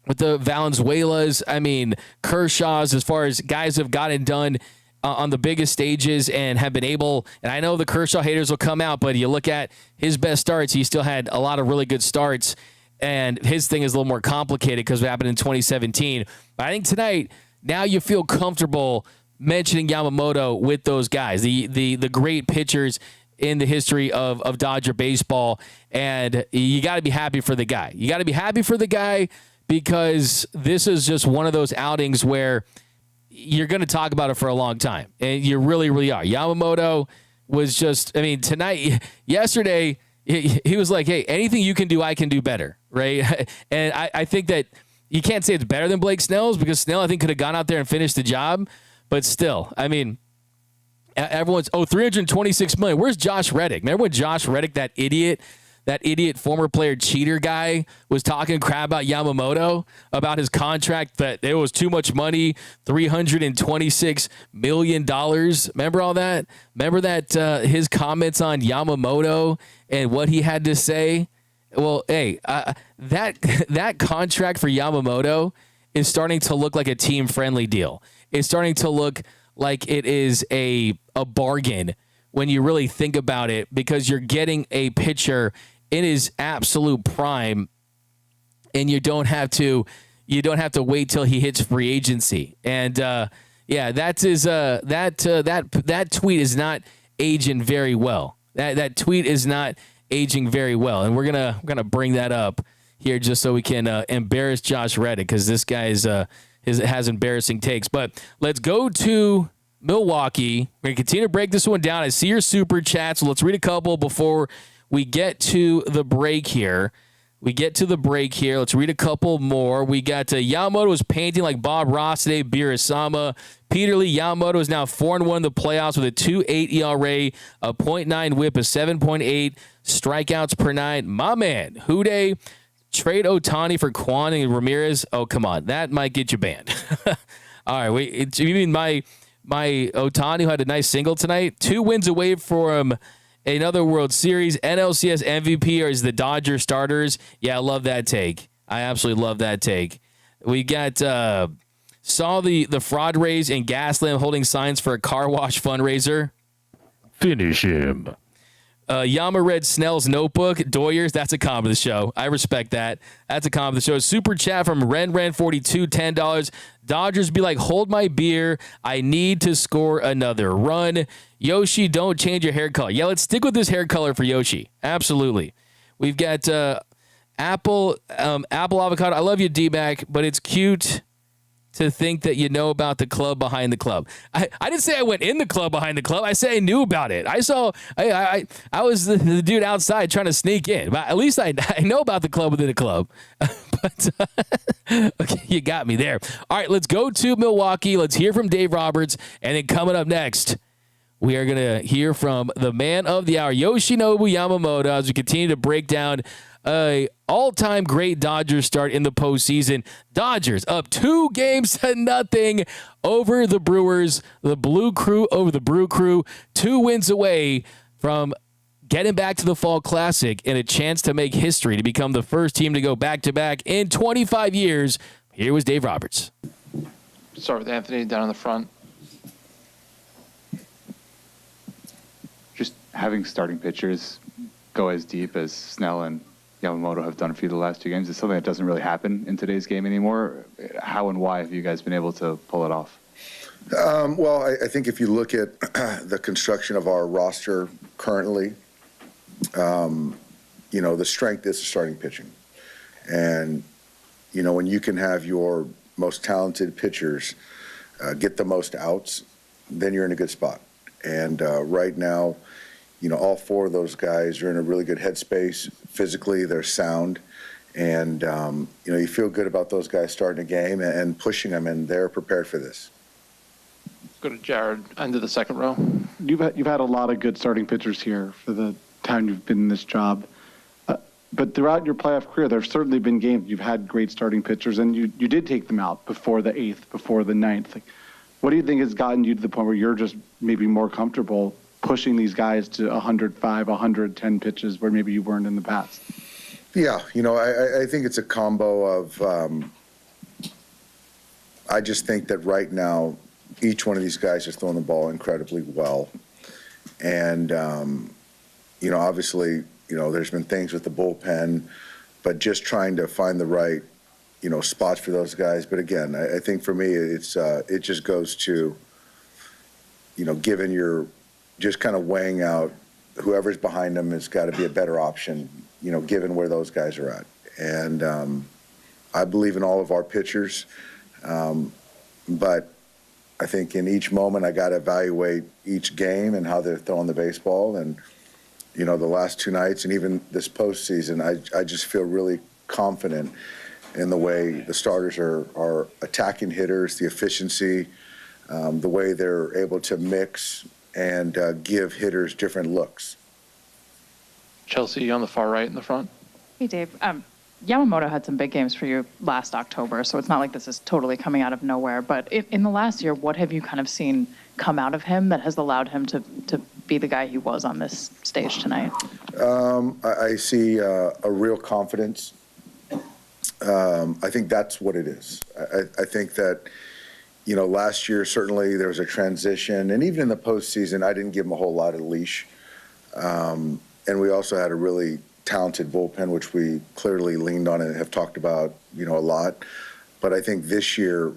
Valenzuelas. I mean, Kershaw's, as far as guys have gotten done on the biggest stages and have been able, and I know the Kershaw haters will come out, but you look at his best starts, he still had a lot of really good starts, and his thing is a little more complicated because it happened in 2017. But I think tonight, now you feel comfortable mentioning Yamamoto with those guys, the great pitchers in the history of Dodger baseball, and you got to be happy for the guy. You got to be happy for the guy because this is just one of those outings where you're going to talk about it for a long time, and you really, really are. Yamamoto was just, I mean, yesterday, he was like, hey, anything you can do, I can do better, right? And I think that you can't say it's better than Blake Snell's because Snell, I think, could have gone out there and finished the job, but still, I mean, everyone's, $326 million. Where's Josh Reddick? Remember when Josh Reddick, that idiot former player cheater guy, was talking crap about Yamamoto, about his contract, that it was too much money, $326 million. Remember all that? Remember that his comments on Yamamoto and what he had to say? Well, hey, that contract for Yamamoto is starting to look like a team-friendly deal. It's starting to look like it is a bargain when you really think about it, because you're getting a pitcher in his absolute prime, and you don't have to wait till he hits free agency. And that tweet is not aging very well. That tweet is not aging very well, and we're gonna bring that up here just so we can embarrass Josh Reddick because this guy has embarrassing takes. But let's go to Milwaukee. We're going to continue to break this one down. I see your super chat, so let's read a couple before we get to the break here. Let's read a couple more. We got Yamamoto was painting like Bob Ross today, Birasama. Peter Lee, Yamamoto is now 4-1 in the playoffs with a 2.8 ERA, a .9 whip, a 7.8 strikeouts per nine. My man, Hude, trade Ohtani for Kwan and Ramirez. Oh, come on. That might get you banned. All right. Wait, you mean my Ohtani who had a nice single tonight? 2 wins away from another World Series. NLCS MVP is the Dodgers starters. Yeah, I love that take. I absolutely love that take. We got saw the fraud raise in Gaslamp holding signs for a car wash fundraiser. Finish him. Yama read Snell's notebook. Doyers, that's a comment of the show. I respect that. That's a comment of the show. Super chat from Ren42, $10. Dodgers be like, hold my beer. I need to score another run. Yoshi, don't change your hair color. Yeah, let's stick with this hair color for Yoshi. Absolutely. We've got apple avocado. I love you, D-Mac, but it's cute to think that you know about the club behind the club. I didn't say I went in the club behind the club. I say I knew about it. I was the dude outside trying to sneak in. But at least I know about the club within the club. But okay, you got me there. All right, let's go to Milwaukee. Let's hear from Dave Roberts. And then coming up next, we are going to hear from the man of the hour, Yoshinobu Yamamoto, as we continue to break down a all-time great Dodgers start in the postseason. Dodgers up 2-0 over the Brewers. The Blue Crew over the Brew Crew. 2 wins away from getting back to the Fall Classic and a chance to make history to become the first team to go back-to-back in 25 years. Here was Dave Roberts. Start with Anthony down in the front. Just having starting pitchers go as deep as Snell and Yamamoto have done for you the last 2 games is something that doesn't really happen in today's game anymore. How and why have you guys been able to pull it off? Well, I think if you look at the construction of our roster currently, the strength is starting pitching. And, when you can have your most talented pitchers get the most outs, then you're in a good spot. And right now, all 4 of those guys are in a really good headspace. Physically, they're sound. And, you feel good about those guys starting a game and pushing them, and they're prepared for this. Go to Jared, end of the second row. You've had a lot of good starting pitchers here for the time you've been in this job. But throughout your playoff career, there have certainly been games you've had great starting pitchers, and you did take them out before the 8th, before the 9th. What do you think has gotten you to the point where you're just maybe more comfortable pushing these guys to 105, 110 pitches where maybe you weren't in the past? Yeah, I think it's a combo of I just think that right now each one of these guys is throwing the ball incredibly well. And, obviously, there's been things with the bullpen, but just trying to find the right, spots for those guys. But again, I think for me, it just goes to, given your, just kind of weighing out whoever's behind them has got to be a better option, given where those guys are at. And I believe in all of our pitchers, but I think in each moment I got to evaluate each game and how they're throwing the baseball. And, the last 2 nights and even this postseason, I just feel really confident in the way the starters are attacking hitters, the efficiency, the way they're able to mix and give hitters different looks. Chelsea on the far right in the front. Hey, Dave. Yamamoto had some big games for you last October, so it's not like this is totally coming out of nowhere. But in the last year, what have you kind of seen come out of him that has allowed him to be the guy he was on this stage tonight? I see a real confidence. I think that's what it is. I think that, last year, certainly there was a transition. And even in the postseason, I didn't give him a whole lot of leash. And we also had a really talented bullpen, which we clearly leaned on and have talked about, a lot. But I think this year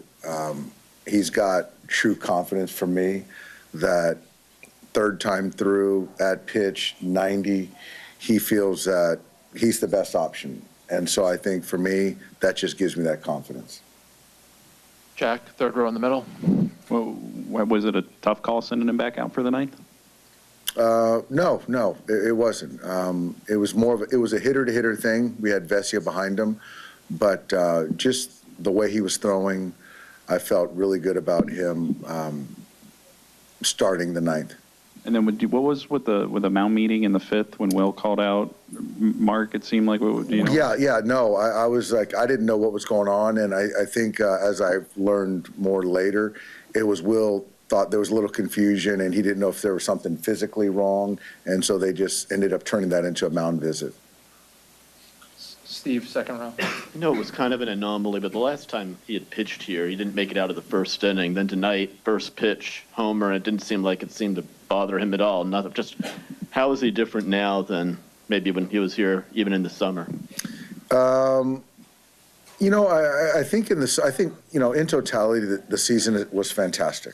he's got true confidence for me that 3rd time through at pitch 90, he feels that he's the best option. And so I think for me, that just gives me that confidence. Jack, third row in the middle. Well, was it a tough call sending him back out for the ninth? No, it wasn't. It was it was a hitter-to-hitter thing. We had Vesia behind him, but just the way he was throwing, I felt really good about him starting the ninth. And then what was with the mound meeting in the fifth when Will called out Mark? It seemed like, you know. Yeah. No, I was like, I didn't know what was going on, and I think as I've learned more later, it was Will thought there was a little confusion, and he didn't know if there was something physically wrong, and so they just ended up turning that into a mound visit. Steve, second row. No, it was kind of an anomaly, but the last time he had pitched here, he didn't make it out of the first inning. Then tonight, first pitch, homer, and it didn't seem like it seemed to bother him at all. Nothing. Just how is he different now than maybe when he was here, even in the summer? You know, I think in totality, the season was fantastic.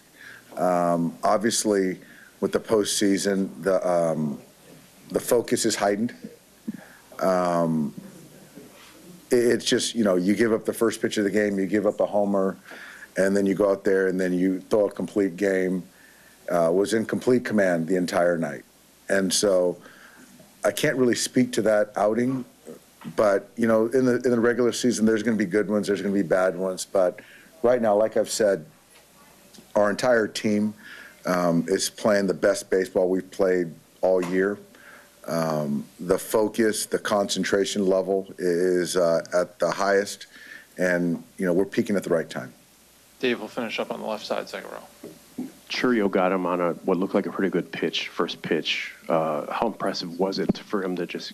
Obviously, with the postseason, the focus is heightened. It's just, you give up the first pitch of the game, you give up a homer, and then you go out there and then you throw a complete game. Was in complete command the entire night. And so I can't really speak to that outing, but, in the regular season, there's going to be good ones, there's going to be bad ones. But right now, like I've said, our entire team is playing the best baseball we've played all year. The focus, the concentration level is at the highest, and, we're peaking at the right time. Dave will finish up on the left side, second row. Churio got him on what looked like a pretty good pitch, first pitch. How impressive was it for him to just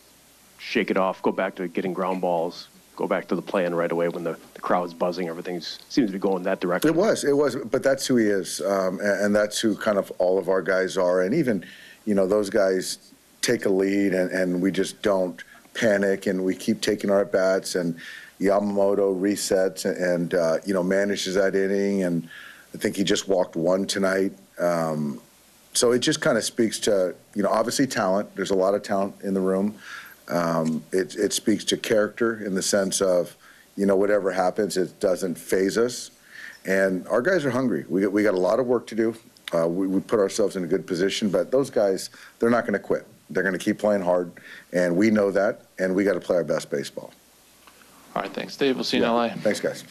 shake it off, go back to getting ground balls, go back to the plan right away when the crowd's buzzing, everything seems to be going that direction? It was, but that's who he is, and that's who kind of all of our guys are. And even, those guys take a lead, and we just don't panic, and we keep taking our at-bats, and Yamamoto resets and manages that inning, and I think he just walked one tonight. So it just kind of speaks to, obviously talent. There's a lot of talent in the room. It speaks to character in the sense of, whatever happens, it doesn't faze us. And our guys are hungry. We got a lot of work to do. We put ourselves in a good position, but those guys, they're not going to quit. They're going to keep playing hard, and we know that, and we got to play our best baseball. All right, thanks, Dave. We'll see you in LA. Thanks, guys.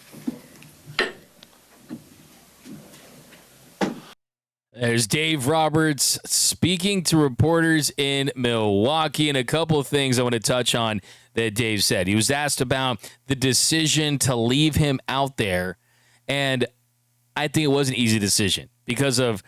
There's Dave Roberts speaking to reporters in Milwaukee, and a couple of things I want to touch on that Dave said. He was asked about the decision to leave him out there, and I think it was an easy decision because of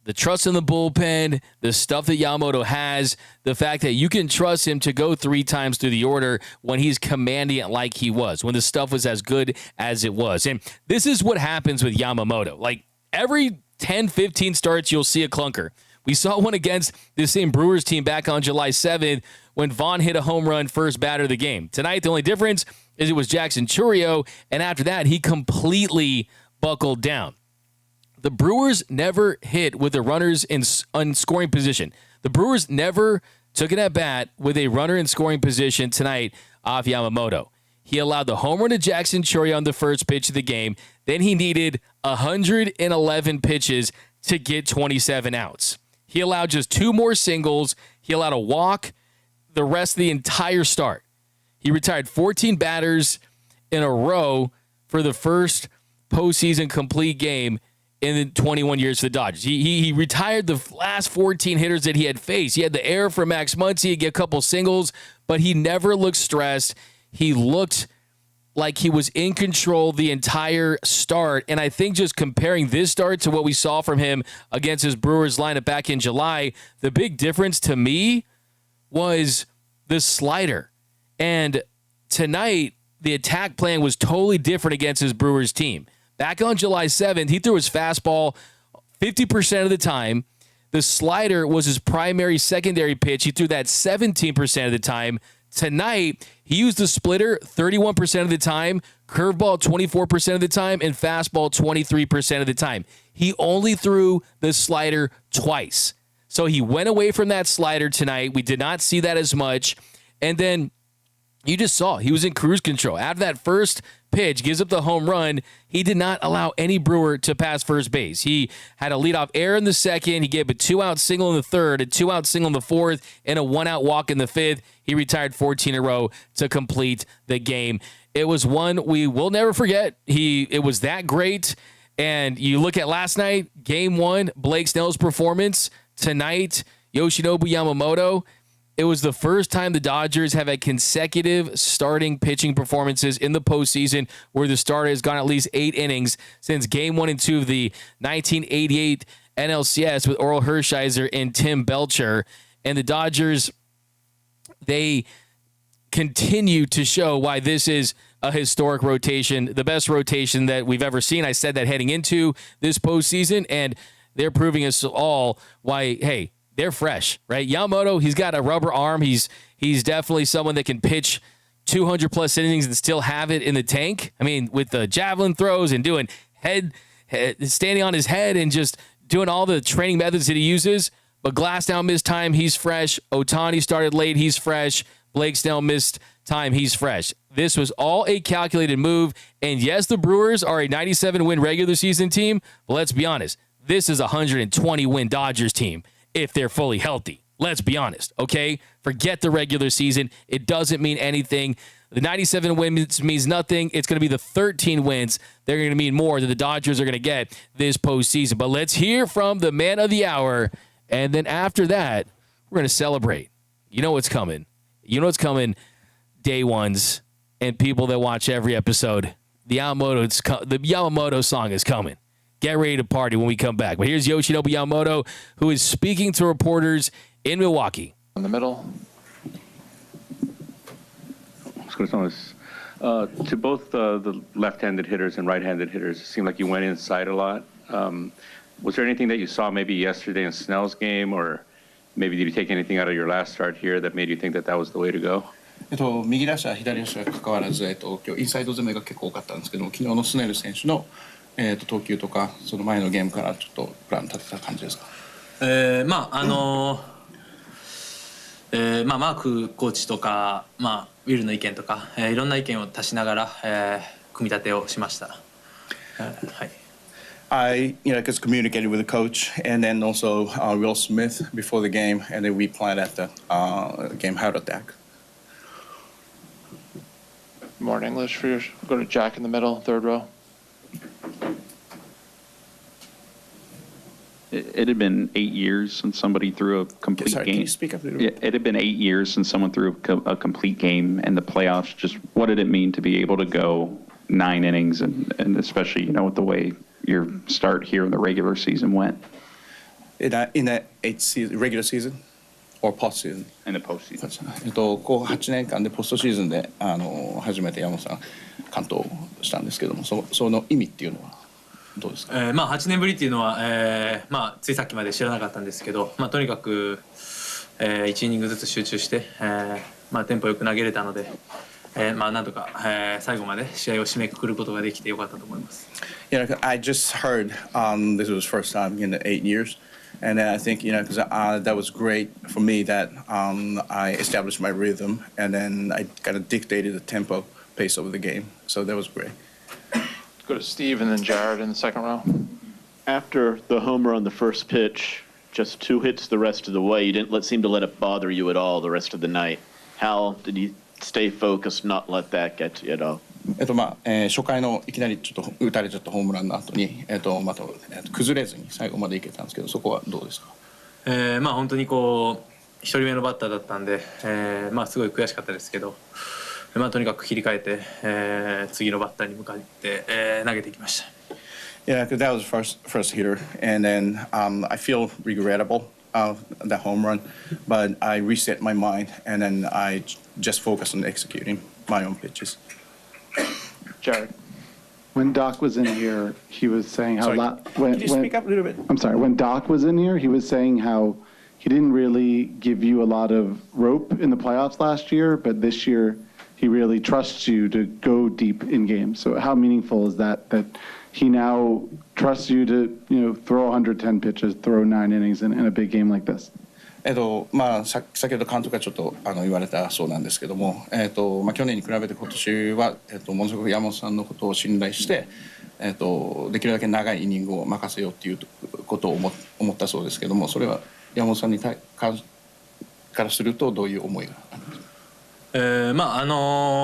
the trust in the bullpen, the stuff that Yamamoto has, the fact that you can trust him to go 3 times through the order when he's commanding it like he was, when the stuff was as good as it was. And this is what happens with Yamamoto. Like, every 10, 15 starts, you'll see a clunker. We saw one against the same Brewers team back on July 7th when Vaughn hit a home run first batter of the game. Tonight, the only difference is it was Jackson Churio, and after that, he completely buckled down. The Brewers never hit with the runners in scoring position. The Brewers never took an at-bat with a runner in scoring position tonight off Yamamoto. He allowed the home run to Jackson Churio on the first pitch of the game. Then he needed 111 pitches to get 27 outs. He allowed just 2 more singles. He allowed a walk the rest of the entire start. He retired 14 batters in a row for the first postseason complete game in the 21 years for the Dodgers. He retired the last 14 hitters that he had faced. He had the error for Max Muncy, he get a couple singles, but he never looked stressed. He looked like he was in control the entire start. And I think just comparing this start to what we saw from him against his Brewers lineup back in July, the big difference to me was the slider. And tonight, the attack plan was totally different against his Brewers team. Back on July 7th, he threw his fastball 50% of the time. The slider was his primary secondary pitch. He threw that 17% of the time. Tonight, he used the splitter 31% of the time, curveball 24% of the time, and fastball 23% of the time. He only threw the slider twice. So he went away from that slider tonight. We did not see that as much. And then You just saw he was in cruise control. After that first pitch, gives up the home run, he did not allow any Brewer to pass first base. He had a leadoff error in the second. He gave a 2-out single in the third, a 2-out single in the fourth, and a 1-out walk in the fifth. He retired 14 in a row to complete the game. It was one we will never forget. It was that great. And you look at last night, game one, Blake Snell's performance. Tonight, Yoshinobu Yamamoto. It was the first time the Dodgers have had consecutive starting pitching performances in the postseason where the starter has gone at least 8 innings since game 1 and 2 of the 1988 NLCS with Oral Hershiser and Tim Belcher. And the Dodgers, they continue to show why this is a historic rotation, the best rotation that we've ever seen. I said that heading into this postseason, and they're proving us all why, hey, they're fresh, right? Yamamoto, he's got a rubber arm. He's definitely someone that can pitch 200-plus innings and still have it in the tank. I mean, with the javelin throws and doing standing on his head and just doing all the training methods that he uses. But Glasnow missed time, he's fresh. Ohtani started late, he's fresh. Blake Snell missed time, he's fresh. This was all a calculated move. And yes, the Brewers are a 97-win regular season team, but let's be honest, this is a 120-win Dodgers team. If they're fully healthy. Let's be honest, okay? Forget the regular season. It doesn't mean anything. The 97 wins means nothing. It's going to be the 13 wins. They're going to mean more that the Dodgers are going to get this postseason. But let's hear from the man of the hour, and then after that, we're going to celebrate. You know what's coming. You know what's coming, day ones and people that watch every episode. The Yamamoto song is coming. Get ready to party when we come back. But here's Yoshinobu Yamamoto, who is speaking to reporters in Milwaukee. In the middle. To both the left-handed hitters and right-handed hitters, it seemed like you went inside a lot. Was there anything that you saw maybe yesterday in Snell's game, or maybe did you take anything out of your last start here that made you think that that was the way to go? 右打者、左打者が関わらず、今日インサイド攻めが結構多かったんですけども、昨日のスネル選手の投球とかその前のゲームからちょっとプラン立てた感じですか。マークコーチとか、ウィルの意見とか、いろんな意見を足しながら、組み立てをしました。はい。I, just communicated with the coach and then also Will Smith before the game, and then we planned at the game how to attack. More in English for you. Go to Jack in the middle, third row. It had been 8 years since somebody threw a complete Sorry, game. Can you speak up a little bit? It had been 8 years since someone threw a complete game in the playoffs. Just what did it mean to be able to go 9 innings, and especially, with the way your start here in the regular season went? In that regular season or postseason? In the postseason. こう8年間でポストシーズンで初めて山本さん完投したんですけども、その意味っていうのはどうですか。8年ぶりっていうのは、ついさっきまで知らなかったんですけど、とにかく、1イニングずつ集中して、テンポよく投げれたので、なんとか、最後まで試合を締めくくることができてよかったと思います。I just heard this was the first time in the 8 years, and I think because that was great for me that I established my rhythm, and then I kind of dictated the tempo pace of the game, so that was great. Go to Steve and then Jared in the second row. After the homer on the first pitch, just 2 hits the rest of the way. You didn't seem to let it bother you at all the rest of the night. How did you stay focused, not let that get to you at all? 初回のいきなりちょっと打たれちゃったホームランの後に、また崩れずに最後までいけたんですけど、そこはどうですか。本当にこう1人目のバッターだったんで、すごい悔しかったですけど、とにかく切り替えて、次のバッターに向かって、投げていきました。Yeah, because that was first hitter, and then I feel regrettable that home run, but I reset my mind, and then I just focus on executing my own pitches. Jared. When Doc was in here, he was saying how... Could you speak up a little bit? I'm sorry. When Doc was in here, he was saying how he didn't really give you a lot of rope in the playoffs last year, but this year he really trusts you to go deep in games. So how meaningful is that he now trusts you to, throw 110 pitches, throw 9 innings in a big game like this? 先ほど監督がちょっと言われたそうなんですけども、去年に比べて今年は、ものすごく山本さんのことを信頼して、できるだけ長いイニングを任せようっていうことを思ったそうですけども、それは山本さんにからするとどういう思いがあるんですか？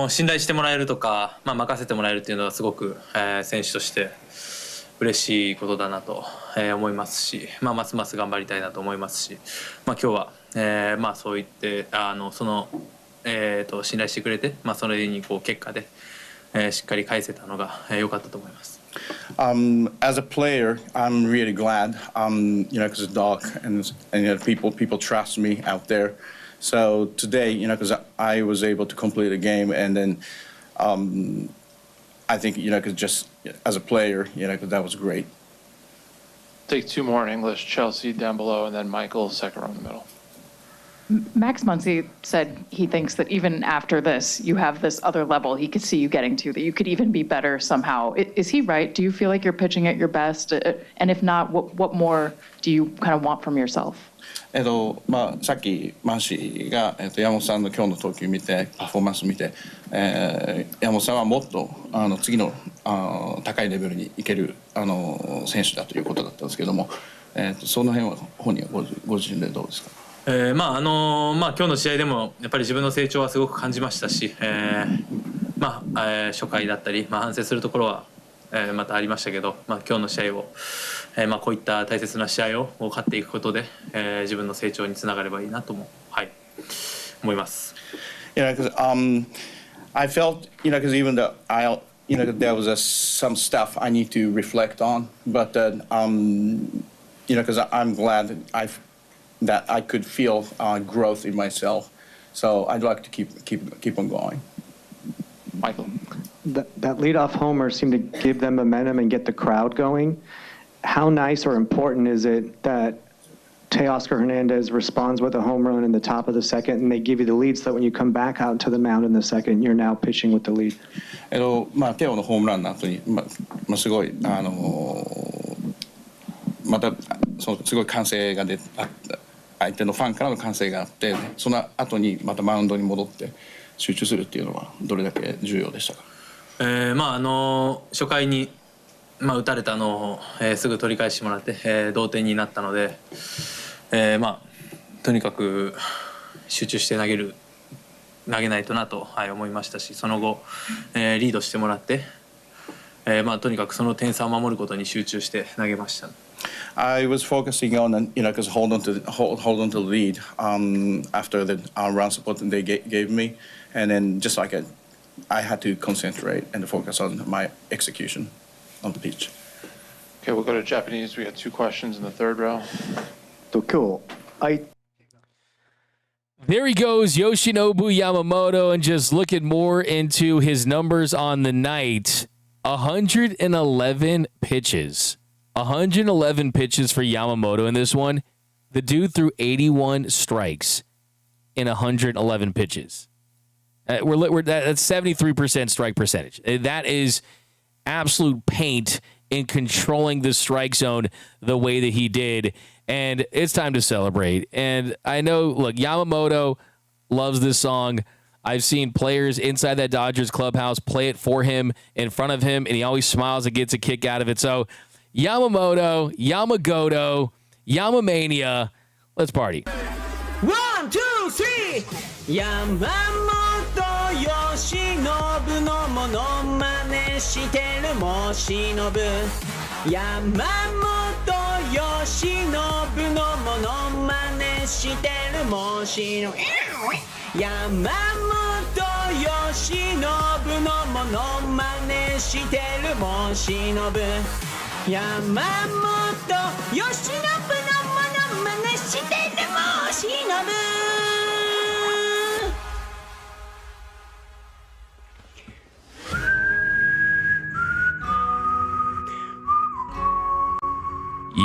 信頼してもらえるとか、任せてもらえるっていうのはすごく、選手として嬉しいことだなと、思いますし、ますます頑張りたいなと思いますし、今日は、そう言って信頼してくれて、それに結果で、しっかり返せたのが良かったと思います。As a player, I'm really glad, because Doc and people trust me out there. So today, because I was able to complete a game, and then I think, because just as a player, because that was great. Take two more in English. Chelsea down below, and then Michael second row in the middle. Max Muncy said he thinks that even after this, you have this other level he could see you getting to, that you could even be better somehow. Is he right? Do you feel like you're pitching at your best? And if not, what more do you kind of want from yourself? さっきマンシーが、山本さんの今日の投球見てパフォーマンス見て、山本さんはもっと次の高いレベルに行ける選手だということだったんですけども、その辺は本人はご自身でどうですか？今日の試合でもやっぱり自分の成長はすごく感じましたし、初回だったり、反省するところは、またありましたけど、今日の試合を、こういった大切な試合を勝っていくことで、自分の成長につながればいいなとも、思います。Because I felt, because even though there was some stuff I need to reflect on, but because I'm glad that I could feel growth in myself, so I'd like to keep on going. Michael. That leadoff homer seemed to give them momentum and get the crowd going. How nice or important is it that Teoscar Hernandez responds with a home run in the top of the second, and they give you the lead, so that when you come back out to the mound in the second, you're now pitching with the lead? テオのホームランの後に、すごいまたすごい歓声が出て、相手のファンからの歓声があって、その後にまたマウンドに戻って集中するっていうのはどれだけ重要でしたか？初回に、打たれたのを、すぐ取り返してもらって、同点になったので、とにかく集中して投げないとなと、思いましたし、その後、リードしてもらって、とにかくその点差を守ることに集中して投げました。I was focusing on, because hold on to the lead after the run support that they gave me, and then just like I had to concentrate and focus on my execution on the pitch. Okay, we'll go to Japanese. We got two questions in the third row. There he goes, Yoshinobu Yamamoto, and just looking more into his numbers on the night. 111 pitches. 111 pitches for Yamamoto in this one. The dude threw 81 strikes in 111 pitches. That's 73% strike percentage. That is absolute paint in controlling the strike zone the way that he did. And it's time to celebrate. And I know, look, Yamamoto loves this song. I've seen players inside that Dodgers clubhouse play it for him, in front of him, and he always smiles and gets a kick out of it. So Yamamoto, Yamagoto, Yamamania, let's party. 1, 2, 3 Yamamoto Yoshinobu のモノマネしてるもしのぶ Yamamoto Yoshinobu のモノマネしてるもしのぶ Yamamoto Yoshinobu のモノマネしてるもしのぶ Yamamoto Yoshinobu のモノマネしてるもしのぶ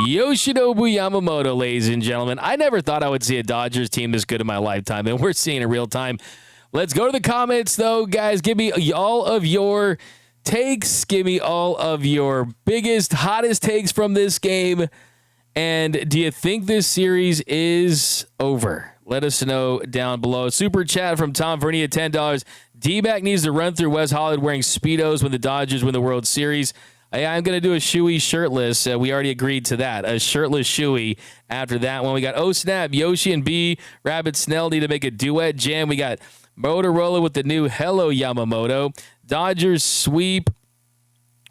Yoshinobu Yamamoto, ladies and gentlemen. I never thought I would see a Dodgers team this good in my lifetime, and we're seeing it real time. Let's go to the comments, though, guys. Give me all of your takes. Give me all of your biggest, hottest takes from this game. And do you think this series is over? Let us know down below. Super chat from Tom Vernia, $10. D-back needs to run through West Hollywood wearing Speedos when the Dodgers win the World Series. I'm going to do a Shoei shirtless. We already agreed to that. A shirtless Shoei after that one. We got Oh Snap, Yoshi and B, Rabbit Snell need to make a duet jam. We got Motorola with the new Hello Yamamoto. Dodgers sweep.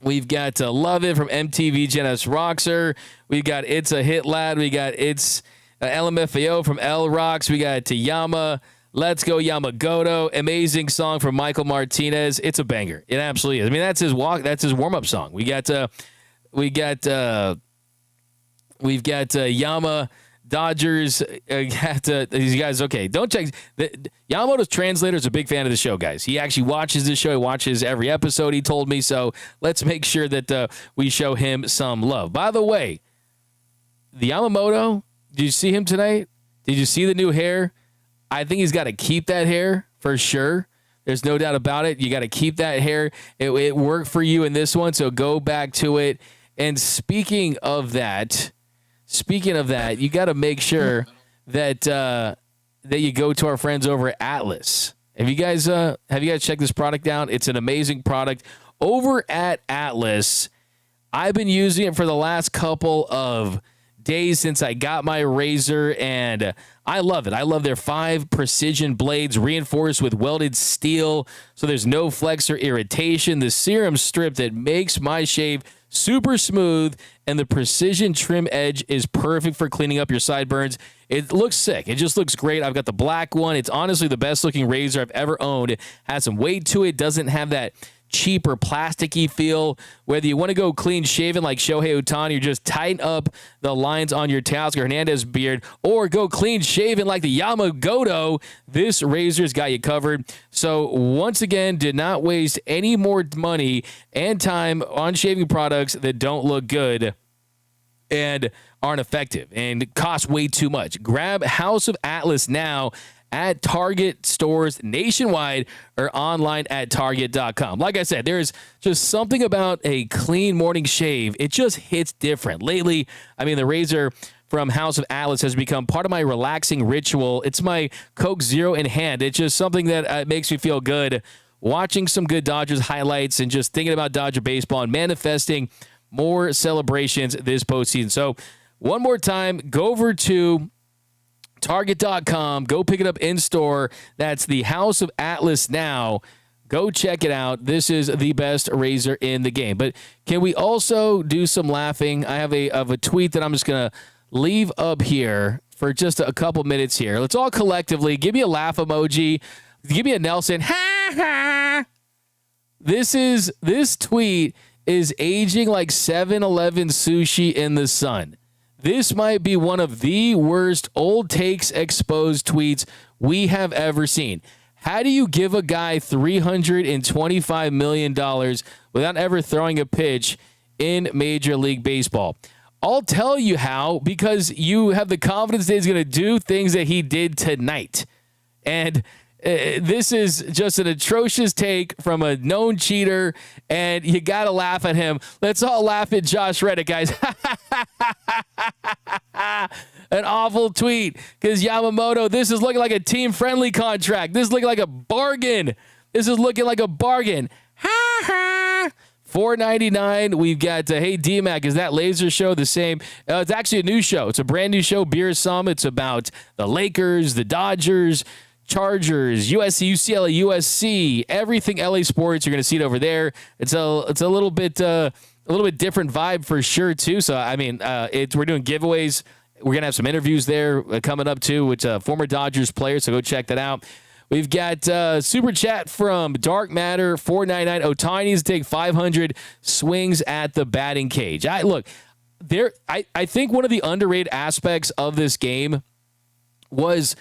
We've got Love It from MTV Genesis Roxer. We've got It's a Hit Lad. We got It's LMFAO from L Rocks. We got Yama. Let's Go Yamagoto. Amazing song from Michael Martinez. It's a banger. It absolutely is. I mean, that's his warm-up song. We've got Yama. Dodgers these guys. Okay, don't check. Yamamoto's translator is a big fan of the show, guys. He actually watches the show. He watches every episode. He told me so. Let's make sure that we show him some love. By the way, the Yamamoto. Did you see him tonight? Did you see the new hair? I think he's got to keep that hair for sure. There's no doubt about it. You got to keep that hair. It worked for you in this one, so go back to it. And speaking of that, you got to make sure that you go to our friends over at Atlas. Have you guys checked this product out? It's an amazing product over at Atlas. I've been using it for the last couple of days since I got my razor, and I love it. I love their 5 precision blades reinforced with welded steel, so there's no flex or irritation. The serum strip that makes my shave super smooth, and the precision trim edge is perfect for cleaning up your sideburns. It looks sick. It just looks great. I've got the black one. It's honestly the best looking razor I've ever owned. It has some weight to it. Doesn't have that cheaper plasticky feel. Whether you want to go clean shaven like Shohei Ohtani or just tighten up the lines on your Teoscar Hernandez beard, or go clean shaven like the Yamagoto, this razor's got you covered. So once again, did not waste any more money and time on shaving products that don't look good and aren't effective and cost way too much. Grab House of Atlas now at Target stores nationwide or online at Target.com. Like I said, there's just something about a clean morning shave. It just hits different. Lately, I mean, the razor from House of Atlas has become part of my relaxing ritual. It's my Coke Zero in hand. It's just something that makes me feel good. Watching some good Dodgers highlights and just thinking about Dodger baseball and manifesting more celebrations this postseason. So one more time, go over to Target.com. Go pick it up in store. That's the House of Atlas now. Go check it out. This is the best razor in the game. But can we also do some laughing? I have a tweet that I'm just going to leave up here for just a couple minutes here. Let's all collectively give me a laugh emoji. Give me a Nelson. Ha ha. This tweet is aging like 7-Eleven sushi in the sun. This might be one of the worst old takes exposed tweets we have ever seen. How do you give a guy $325 million without ever throwing a pitch in Major League Baseball? I'll tell you how, because you have the confidence that he's going to do things that he did tonight. And this is just an atrocious take from a known cheater, and you got to laugh at him. Let's all laugh at Josh Reddick, guys. An awful tweet, because Yamamoto, this is looking like a team-friendly contract. This is looking like a bargain. Ha ha. $4.99. We've got, hey, D-Mac, is that laser show the same? It's actually a new show. It's a brand new show, Beer Summit. It's about the Lakers, the Dodgers, Chargers, USC, UCLA, USC, everything LA sports. You're going to see it over there. It's a little bit different vibe for sure too. So I mean, we're doing giveaways. We're gonna have some interviews there coming up too with former Dodgers players. So go check that out. We've got super chat from Dark Matter $4.99. Ohtani's take 500 swings at the batting cage. I think one of the underrated aspects of this game was,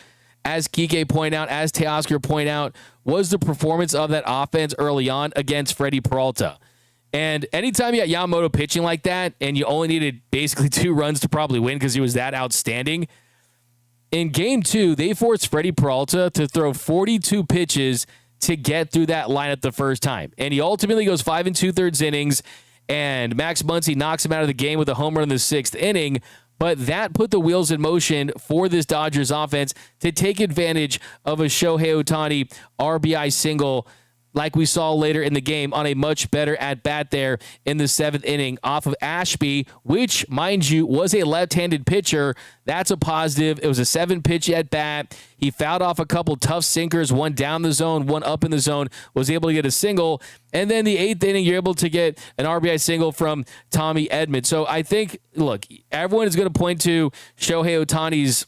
as Kike pointed out, as Teoscar pointed out, was the performance of that offense early on against Freddie Peralta. And anytime you got Yamamoto pitching like that, and you only needed basically 2 runs to probably win because he was that outstanding, in Game 2, they forced Freddie Peralta to throw 42 pitches to get through that lineup the first time. And he ultimately goes 5 2/3 innings, and Max Muncy knocks him out of the game with a home run in the 6th inning. but that put the wheels in motion for this Dodgers offense to take advantage of a Shohei Ohtani RBI single like we saw later in the game on a much better at-bat there in the 7th inning off of Ashby, which, mind you, was a left-handed pitcher. That's a positive. It was a 7-pitch at-bat. He fouled off a couple tough sinkers, one down the zone, one up in the zone, was able to get a single. And then the 8th inning, you're able to get an RBI single from Tommy Edman. So I think, look, everyone is going to point to Shohei Ohtani's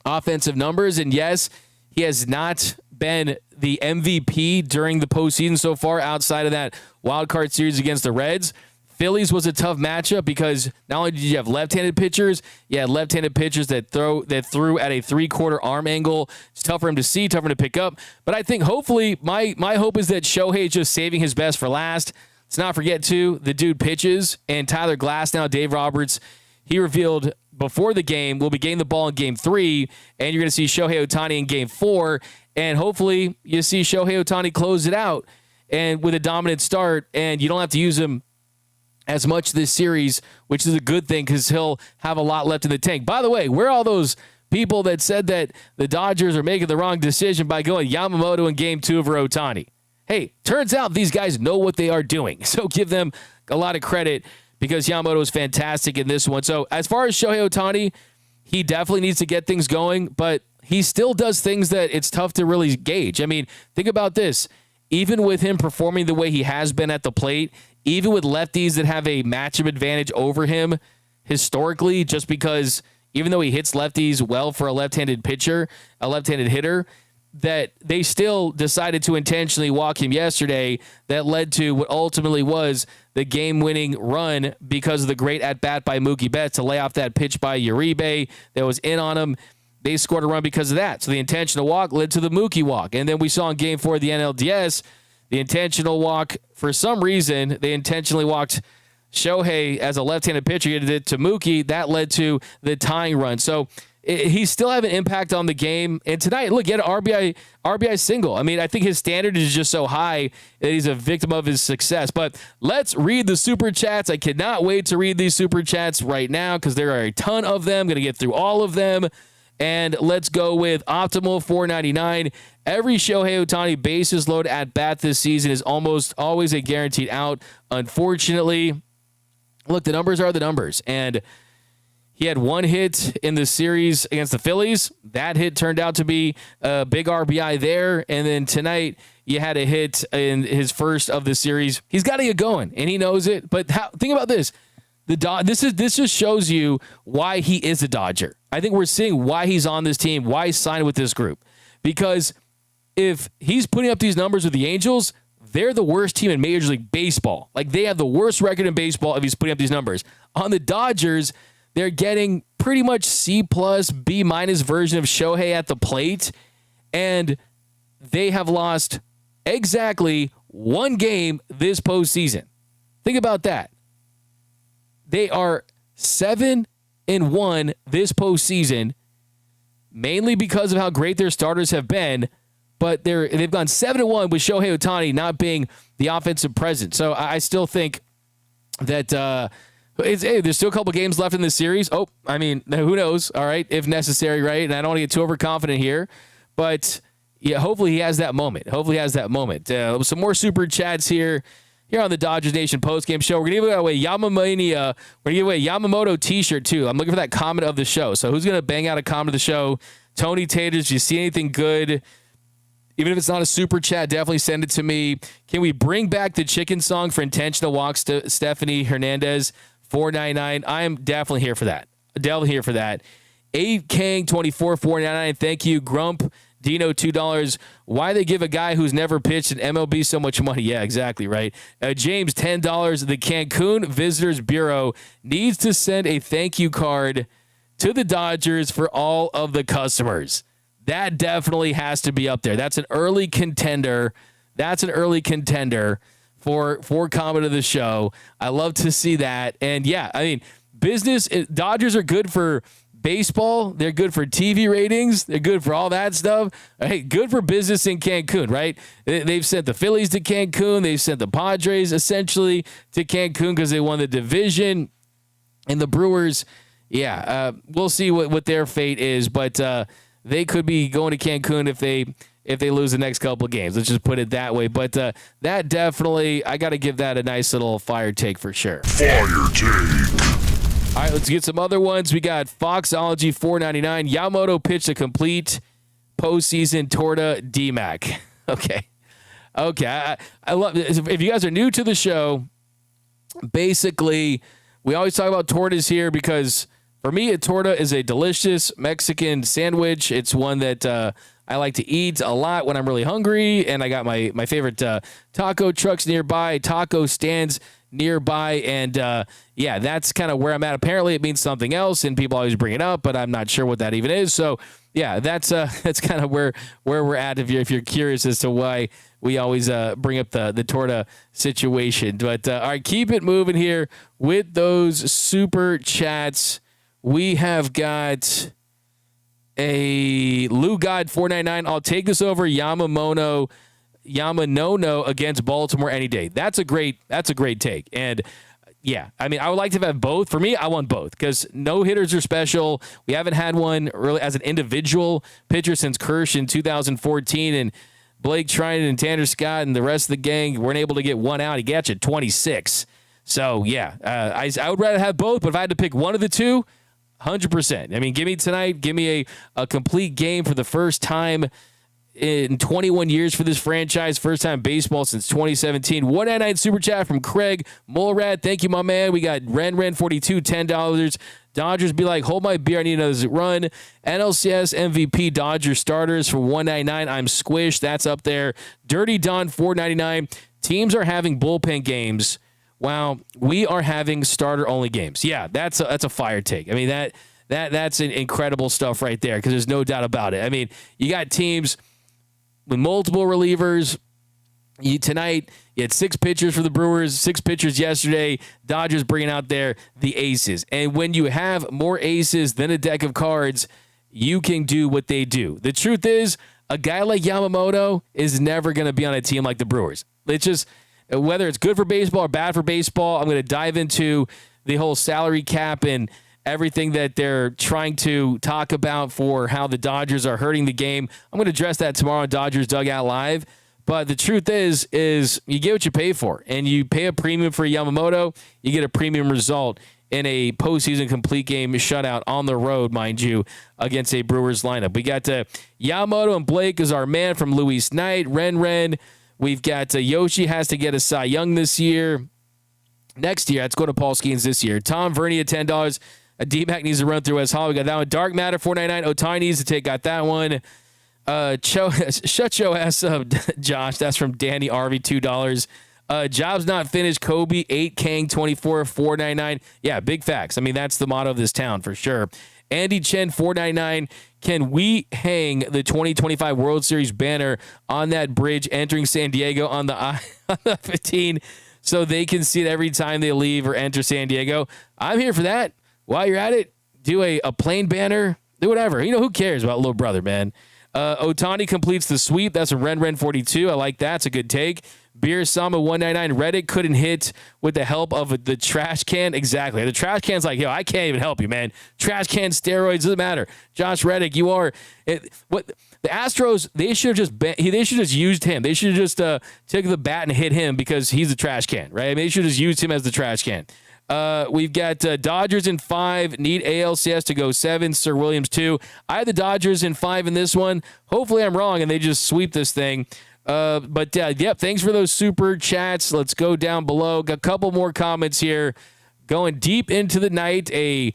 offensive numbers, and yes, he has not been the MVP during the postseason so far outside of that wild card series against the Reds. Phillies was a tough matchup because not only did you have left-handed pitchers, you had left-handed pitchers that threw at a 3/4 arm angle. It's tough for him to see, tougher to pick up. But I think hopefully my hope is that Shohei is just saving his best for last. Let's not forget, too, the dude pitches, and Tyler Glasnow, Dave Roberts, he revealed before the game we'll be getting the ball in Game 3, and you're going to see Shohei Ohtani in Game 4, and hopefully you see Shohei Ohtani close it out and with a dominant start, and you don't have to use him as much this series, which is a good thing because he'll have a lot left in the tank. By the way, where are all those people that said that the Dodgers are making the wrong decision by going Yamamoto in Game 2 over Ohtani? Hey, turns out these guys know what they are doing, so give them a lot of credit because Yamamoto is fantastic in this one. So as far as Shohei Ohtani, he definitely needs to get things going, but he still does things that it's tough to really gauge. I mean, think about this. Even with him performing the way he has been at the plate, even with lefties that have a matchup advantage over him historically, just because even though he hits lefties well for a left-handed pitcher, a left-handed hitter, that they still decided to intentionally walk him yesterday that led to what ultimately was the game-winning run because of the great at-bat by Mookie Betts to lay off that pitch by Uribe that was in on him. They scored a run because of that. So the intentional walk led to the Mookie walk. And then we saw in Game 4 of the NLDS, the intentional walk, for some reason, they intentionally walked Shohei as a left-handed pitcher. He did it to Mookie. That led to the tying run. So he still have an impact on the game. And tonight, look, he had an RBI single. I mean, I think his standard is just so high that he's a victim of his success. But let's read the Super Chats. I cannot wait to read these Super Chats right now because there are a ton of them. I'm going to get through all of them. And let's go with Optimal 499. Every Shohei Ohtani bases load at bat this season is almost always a guaranteed out. Unfortunately, look, the numbers are the numbers. And he had one hit in the series against the Phillies. That hit turned out to be a big RBI there. And then tonight, you had a hit in his first of the series. He's got to get going, and he knows it. But think about this. This just shows you why he is a Dodger. I think we're seeing why he's on this team, why he signed with this group. Because if he's putting up these numbers with the Angels, they're the worst team in Major League Baseball. Like, they have the worst record in baseball if he's putting up these numbers. On the Dodgers, they're getting pretty much C+, B- version of Shohei at the plate, and they have lost exactly one game this postseason. Think about that. They are 7-1 this postseason, mainly because of how great their starters have been, but they've gone 7-1 with Shohei Ohtani not being the offensive presence. So I still think that there's still a couple games left in this series. Oh, I mean, who knows? All right, if necessary, right? And I don't want to get too overconfident here, but yeah, hopefully he has that moment. Some more Super Chats here on the Dodgers Nation postgame show. We're going to give away Yamamania. We're going to give away a Yamamoto t-shirt, too. I'm looking for that comment of the show. So who's going to bang out a comment of the show? Tony Taters, do you see anything good? Even if it's not a Super Chat, definitely send it to me. Can we bring back the chicken song for intentional walks to Stephanie Hernandez? 499. I am definitely here for that. Kang24 499. Thank you. Grump Dino $2. Why they give a guy who's never pitched in MLB so much money? Yeah, exactly right. James $10. The Cancun Visitors Bureau needs to send a thank you card to the Dodgers for all of the customers. That definitely has to be up there. That's an early contender. For comment of the show. I love to see that. And yeah, I mean, Dodgers are good for baseball. They're good for TV ratings. They're good for all that stuff. Hey, good for business in Cancun, right? They've sent the Phillies to Cancun. They've sent the Padres essentially to Cancun because they won the division. And the Brewers, we'll see what their fate is, but they could be going to Cancun if they lose the next couple of games. Let's just put it that way. But that definitely, I got to give that a nice little fire take for sure. Fire take. All right, let's get some other ones. We got Foxology 499. Yamamoto pitched a complete postseason Torta D-Mac. Okay. I love this. If you guys are new to the show, basically, we always talk about tortas here because for me, a torta is a delicious Mexican sandwich. It's one that I like to eat a lot when I'm really hungry, and I got my favorite taco trucks nearby, taco stands nearby, and that's kind of where I'm at. Apparently, it means something else, and people always bring it up, but I'm not sure what that even is. So, that's kind of where we're at. If you're curious as to why we always bring up the torta situation, but all right, keep it moving here with those super chats. We have got a Lou God 499. I'll take this over Yamamoto against Baltimore any day. That's a great take. And I mean, I would like to have both. For me, I want both because no hitters are special. We haven't had one really as an individual pitcher since Kirsch in 2014, and Blake Trinan and Tanner Scott and the rest of the gang weren't able to get one out. He got you 26. So I would rather have both. But if I had to pick one of the two, 100%. I mean, give me a complete game for the first time in 21 years for this franchise. First time baseball since 2017. 199 super chat from Craig Mulrad. Thank you, my man. We got Ren 42, $10. Dodgers be like, hold my beer. I need another run. NLCS MVP Dodgers starters for 199. I'm squished. That's up there. Dirty Don 499. Teams are having bullpen games. Wow, we are having starter-only games. Yeah, that's a fire take. I mean, that's an incredible stuff right there because there's no doubt about it. I mean, you got teams with multiple relievers. Tonight, you had 6 pitchers for the Brewers, 6 pitchers yesterday. Dodgers bringing out the aces. And when you have more aces than a deck of cards, you can do what they do. The truth is, a guy like Yamamoto is never going to be on a team like the Brewers. It's just... whether it's good for baseball or bad for baseball, I'm going to dive into the whole salary cap and everything that they're trying to talk about for how the Dodgers are hurting the game. I'm going to address that tomorrow on Dodgers Dugout Live. But the truth is you get what you pay for. And you pay a premium for Yamamoto, you get a premium result in a postseason complete game shutout on the road, mind you, against a Brewers lineup. We got Yamamoto and Blake is our man from Luis Knight. Ren. We've got Yoshi has to get a Cy Young this year. Next year, let's go to Paul Skeens this year. Tom Verney at $10. A D-Mac needs to run through West Hall. We got that one. Dark Matter, $4.99. Ohtani needs to got that one. Shut your ass up, Josh. That's from Danny RV, $2. Jobs not finished. Kobe, 8. Kang, 24, $4.99. Yeah, big facts. I mean, that's the motto of this town for sure. Andy Chen, $4.99. Can we hang the 2025 World Series banner on that bridge entering San Diego on the I-15 so they can see it every time they leave or enter San Diego? I'm here for that. While you're at it, do a plain banner. Do whatever. Who cares about little brother, man? Ohtani completes the sweep. That's a Ren 42. I like that. It's a good take. Beer Sama 199. Reddick couldn't hit with the help of the trash can. Exactly. The trash can's like, I can't even help you, man. Trash can, steroids, doesn't matter. Josh Reddick, you are what the Astros. They should have just used him. They should have just took the bat and hit him because he's a trash can, right? I mean, they should have just used him as the trash can. We've got Dodgers in 5. Need ALCS to go 7. Sir Williams 2. I had the Dodgers in 5 in this one. Hopefully I'm wrong and they just sweep this thing. Thanks for those super chats. Let's go down below. Got a couple more comments here. Going deep into the night, a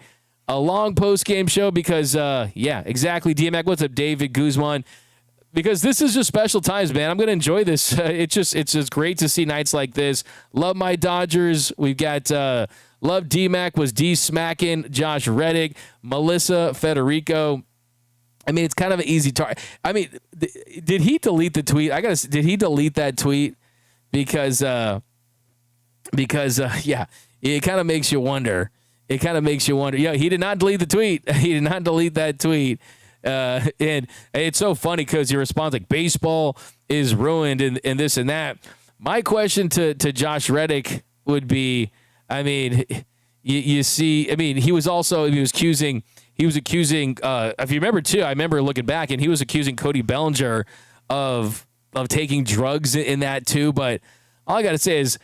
long post-game show because, exactly. DMAC, what's up, David Guzman? Because this is just special times, man. I'm going to enjoy this. It's just great to see nights like this. Love my Dodgers. We've got Love DMAC was D-smacking. Josh Reddick. Melissa Federico. I mean, it's kind of an easy target. I mean, did he delete the tweet? Did he delete that tweet? Because it kind of makes you wonder. Yeah, he did not delete the tweet. He did not delete that tweet. And it's so funny because he responds like baseball is ruined and this and that. My question to Josh Reddick would be, I mean, you see, I mean, he was accusing, if you remember too, I remember looking back and he was accusing Cody Bellinger of taking drugs in that too. But all I got to say is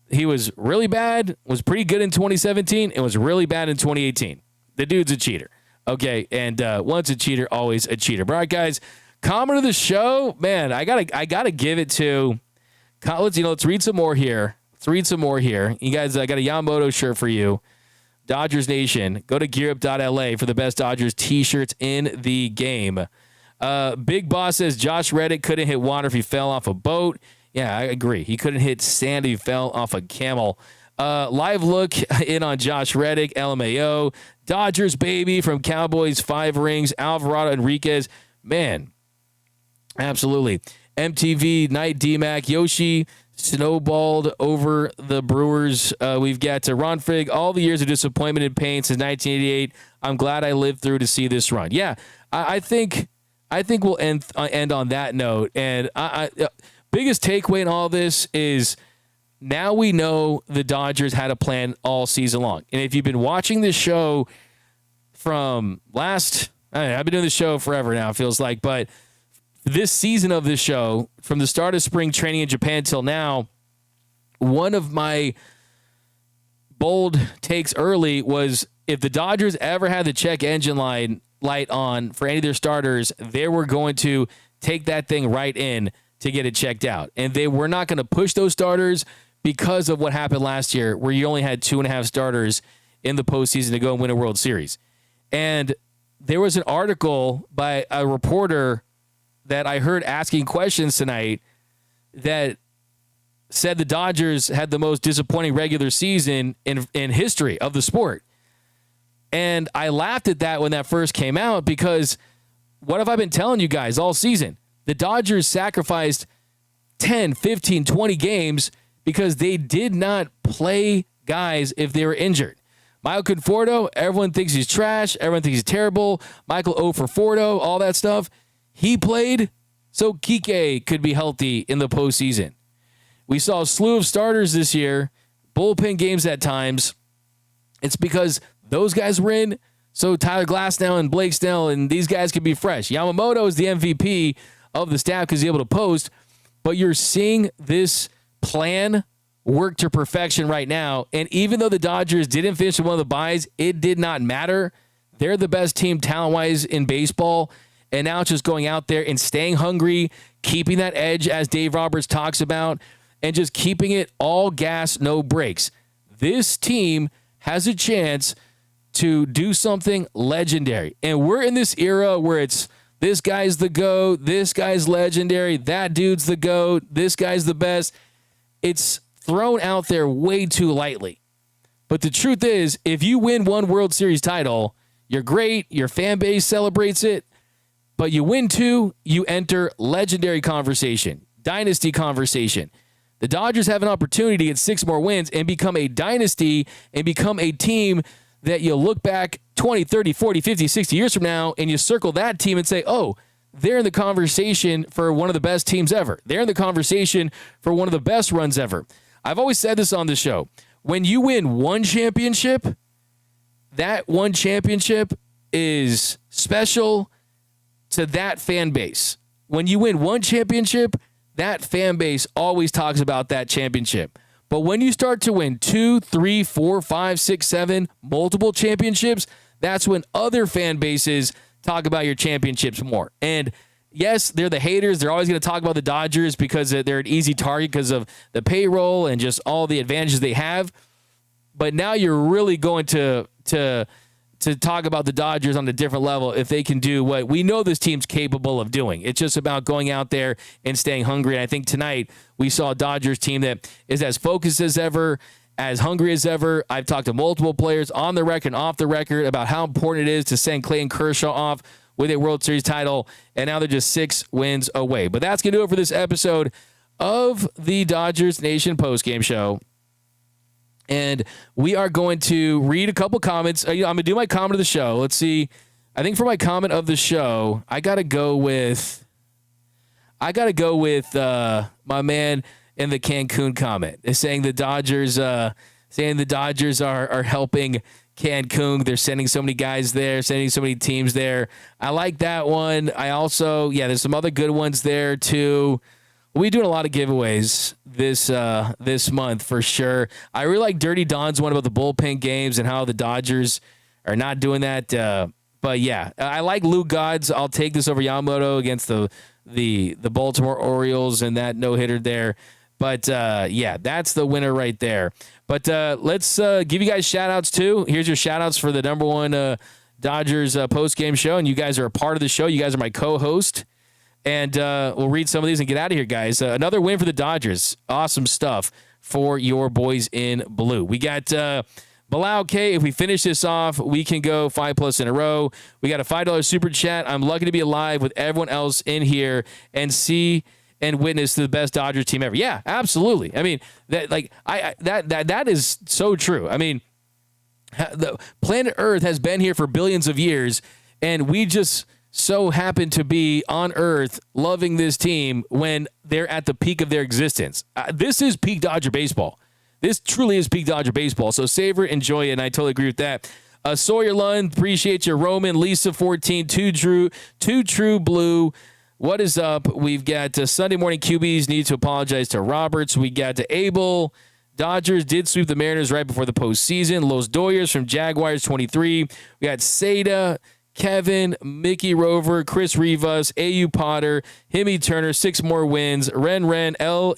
he was really bad, was pretty good in 2017, and was really bad in 2018. The dude's a cheater. Okay. And once a cheater, always a cheater. But all right, guys, comment of the show, man, I gotta give it to, let's read some more here. You guys, I got a Yamamoto shirt for you. Dodgers Nation. Go to gearup.la for the best Dodgers t-shirts in the game. Big Boss says Josh Reddick couldn't hit water if he fell off a boat. Yeah, I agree. He couldn't hit sand if he fell off a camel. Live look in on Josh Reddick, LMAO. Dodgers baby from Cowboys 5 rings. Alvarado Enriquez. Man, absolutely. MTV, Night DMAC, Yoshi snowballed over the Brewers. We've got to Ron Frigg, all the years of disappointment and pain since 1988. I'm glad I lived through to see this run. Yeah, I think we'll end on that note. And biggest takeaway in all this is now we know the Dodgers had a plan all season long. And if you've been watching this show from I've been doing this show forever now, it feels like, but this season of this show, from the start of spring training in Japan till now, one of my bold takes early was if the Dodgers ever had the check engine light on for any of their starters, they were going to take that thing right in to get it checked out. And they were not going to push those starters because of what happened last year, where you only had 2.5 starters in the postseason to go and win a World Series. And there was an article by a reporter that I heard asking questions tonight that said the Dodgers had the most disappointing regular season in history of the sport. And I laughed at that when that first came out, because what have I been telling you guys all season? The Dodgers sacrificed 10, 15, 20 games because they did not play guys if they were injured. Michael Conforto, everyone thinks he's trash. Everyone thinks he's terrible. Michael O for Forto, all that stuff. He played so Kike could be healthy in the postseason. We saw a slew of starters this year, bullpen games at times. It's because those guys were in, so Tyler Glasnow and Blake Snell and these guys could be fresh. Yamamoto is the MVP of the staff because he's able to post, but you're seeing this plan work to perfection right now. And even though the Dodgers didn't finish in one of the byes, it did not matter. They're the best team talent-wise in baseball. And now it's just going out there and staying hungry, keeping that edge, as Dave Roberts talks about, and just keeping it all gas, no brakes. This team has a chance to do something legendary. And we're in this era where it's this guy's the GOAT, this guy's legendary, that dude's the GOAT, this guy's the best. It's thrown out there way too lightly. But the truth is, if you win one World Series title, you're great, your fan base celebrates it, but you win 2, you enter legendary conversation, dynasty conversation. The Dodgers have an opportunity to get 6 more wins and become a dynasty and become a team that you look back 20, 30, 40, 50, 60 years from now and you circle that team and say, oh, they're in the conversation for one of the best teams ever. They're in the conversation for one of the best runs ever. I've always said this on the show. When you win one championship, that one championship is special to that fan base. When you win one championship, that fan base always talks about that championship. But when you start to win 2, 3, 4, 5, 6, 7, multiple championships, that's when other fan bases talk about your championships more. And yes, they're the haters. They're always going to talk about the Dodgers because they're an easy target because of the payroll and just all the advantages they have. But now you're really going to talk about the Dodgers on a different level if they can do what we know this team's capable of doing. It's just about going out there and staying hungry. And I think tonight we saw a Dodgers team that is as focused as ever, as hungry as ever. I've talked to multiple players on the record and off the record about how important it is to send Clayton Kershaw off with a World Series title, and now they're just 6 wins away. But that's going to do it for this episode of the Dodgers Nation postgame show. And we are going to read a couple comments. I'm going to do my comment of the show. Let's see. I think for my comment of the show, I got to go with my man in the Cancun comment. Is saying the Dodgers saying the Dodgers are helping Cancun. They're sending so many guys there, sending so many teams there. I like that one. I also, there's some other good ones there too. We're doing a lot of giveaways this month for sure. I really like Dirty Don's one about the bullpen games and how the Dodgers are not doing that. But yeah, I like Luke God's. I'll take this over Yamamoto against the Baltimore Orioles and that no-hitter there. But that's the winner right there. But let's give you guys shout-outs too. Here's your shout-outs for the number one Dodgers post-game show. And you guys are a part of the show. You guys are my co-host. And we'll read some of these and get out of here, guys. Another win for the Dodgers. Awesome stuff for your boys in blue. We got Bilal K. If we finish this off, we can go 5+ in a row. We got a $5 super chat. I'm lucky to be alive with everyone else in here and see and witness the best Dodgers team ever. Yeah, absolutely. I mean, that is so true. I mean, the planet Earth has been here for billions of years, and we just so happen to be on Earth loving this team when they're at the peak of their existence. This is peak Dodger baseball. This truly is peak Dodger baseball. So savor it, enjoy it, and I totally agree with that. Sawyer Lund, appreciate you. Roman, Lisa 14, two true blue. What is up? We've got Sunday morning QBs need to apologize to Roberts. We got to Abel. Dodgers did sweep the Mariners right before the postseason. Los Doyers from Jaguars 23. We got Seda, Kevin, Mickey Rover, Chris Rivas, AU Potter, Himmy Turner, 6 more wins. Ren, LADDGAF.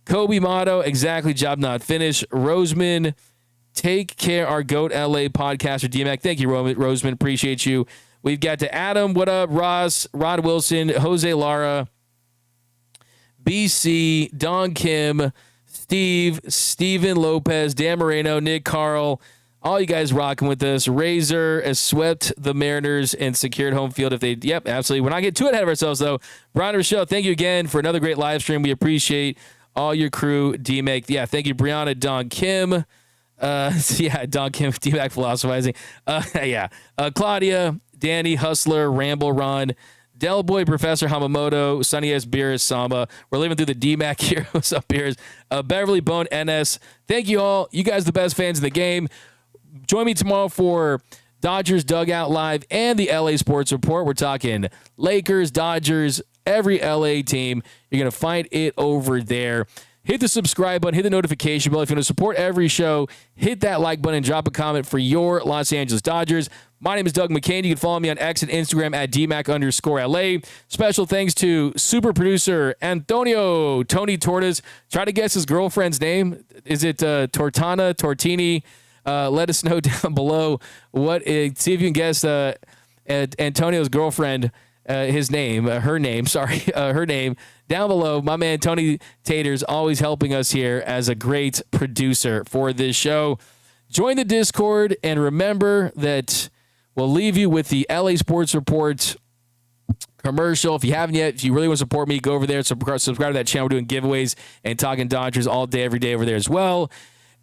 Kobe Motto, exactly, job not finished. Roseman, take care, our GOAT LA podcaster, DMAC. Thank you, Roseman. Appreciate you. We've got to Adam, what up? Ross, Rod Wilson, Jose Lara, BC, Don Kim, Steve, Steven Lopez, Dan Moreno, Nick Carl, all you guys rocking with us. Razor has swept the Mariners and secured home field if they, yep, absolutely. We're not getting too ahead of ourselves, though. Brian Rochelle, thank you again for another great live stream. We appreciate all your crew, D-Make. Yeah, thank you, Brianna, Don Kim. Don Kim, D-Mac philosophizing. Claudia, Danny, Hustler, Ramble Ron, Del Boy, Professor Hamamoto, Sunny S. Beers, Samba. We're living through the D-Mac here. What's up, Beers? Beverly Bone, NS. Thank you all. You guys the best fans in the game. Join me tomorrow for Dodgers Dugout Live and the LA Sports Report. We're talking Lakers, Dodgers, every LA team. You're going to find it over there. Hit the subscribe button, hit the notification bell. If you want to support every show, hit that like button and drop a comment for your Los Angeles Dodgers. My name is Doug McKain. You can follow me on X and Instagram at DMAC_LA. Special thanks to super producer Antonio Tony Tortas. Try to guess his girlfriend's name. Is it Tortini? Let us know down below see if you can guess Antonio's girlfriend, her name down below. My man Tony Taters always helping us here as a great producer for this show. Join the Discord and remember that we'll leave you with the LA Sports Report commercial. If you haven't yet, if you really want to support me, go over there, subscribe to that channel. We're doing giveaways and talking Dodgers all day, every day over there as well.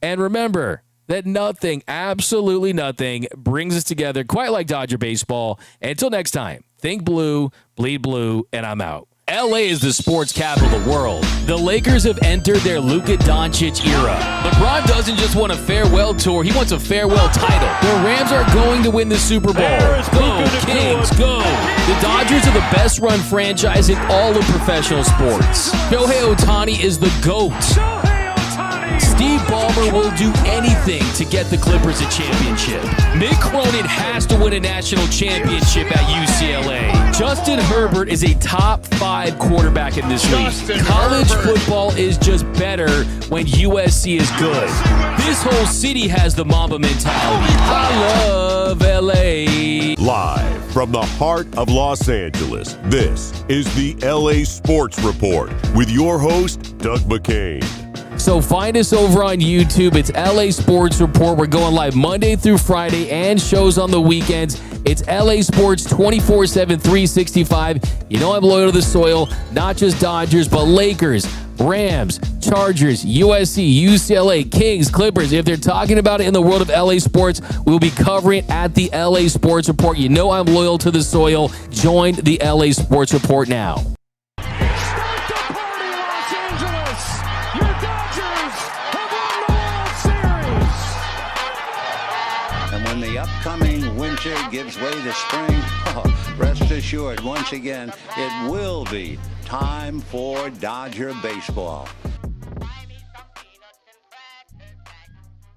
And remember that nothing, absolutely nothing, brings us together quite like Dodger baseball. And until next time, think blue, bleed blue, and I'm out. LA is the sports capital of the world. The Lakers have entered their Luka Doncic era. LeBron doesn't just want a farewell tour, he wants a farewell title. The Rams are going to win the Super Bowl. Go, Kings, go. The Dodgers are the best run franchise in all of professional sports. Shohei Ohtani is the GOAT. Steve Ballmer will do anything to get the Clippers a championship. Mick Cronin has to win a national championship at UCLA. Justin Herbert is a top 5 quarterback in this league. College football is just better when USC is good. This whole city has the Mamba mentality. I love LA. Live from the heart of Los Angeles, this is the LA Sports Report with your host, Doug McKain. So find us over on YouTube. It's LA Sports Report. We're going live Monday through Friday and shows on the weekends. It's LA Sports 24/7, 365. You know I'm loyal to the soil, not just Dodgers, but Lakers, Rams, Chargers, USC, UCLA, Kings, Clippers. If they're talking about it in the world of LA sports, we'll be covering it at the LA Sports Report. You know I'm loyal to the soil. Join the LA Sports Report now. Start the party, Los Angeles! Your Dodgers the upcoming winter gives way to spring, rest assured, once again, it will be time for Dodger baseball.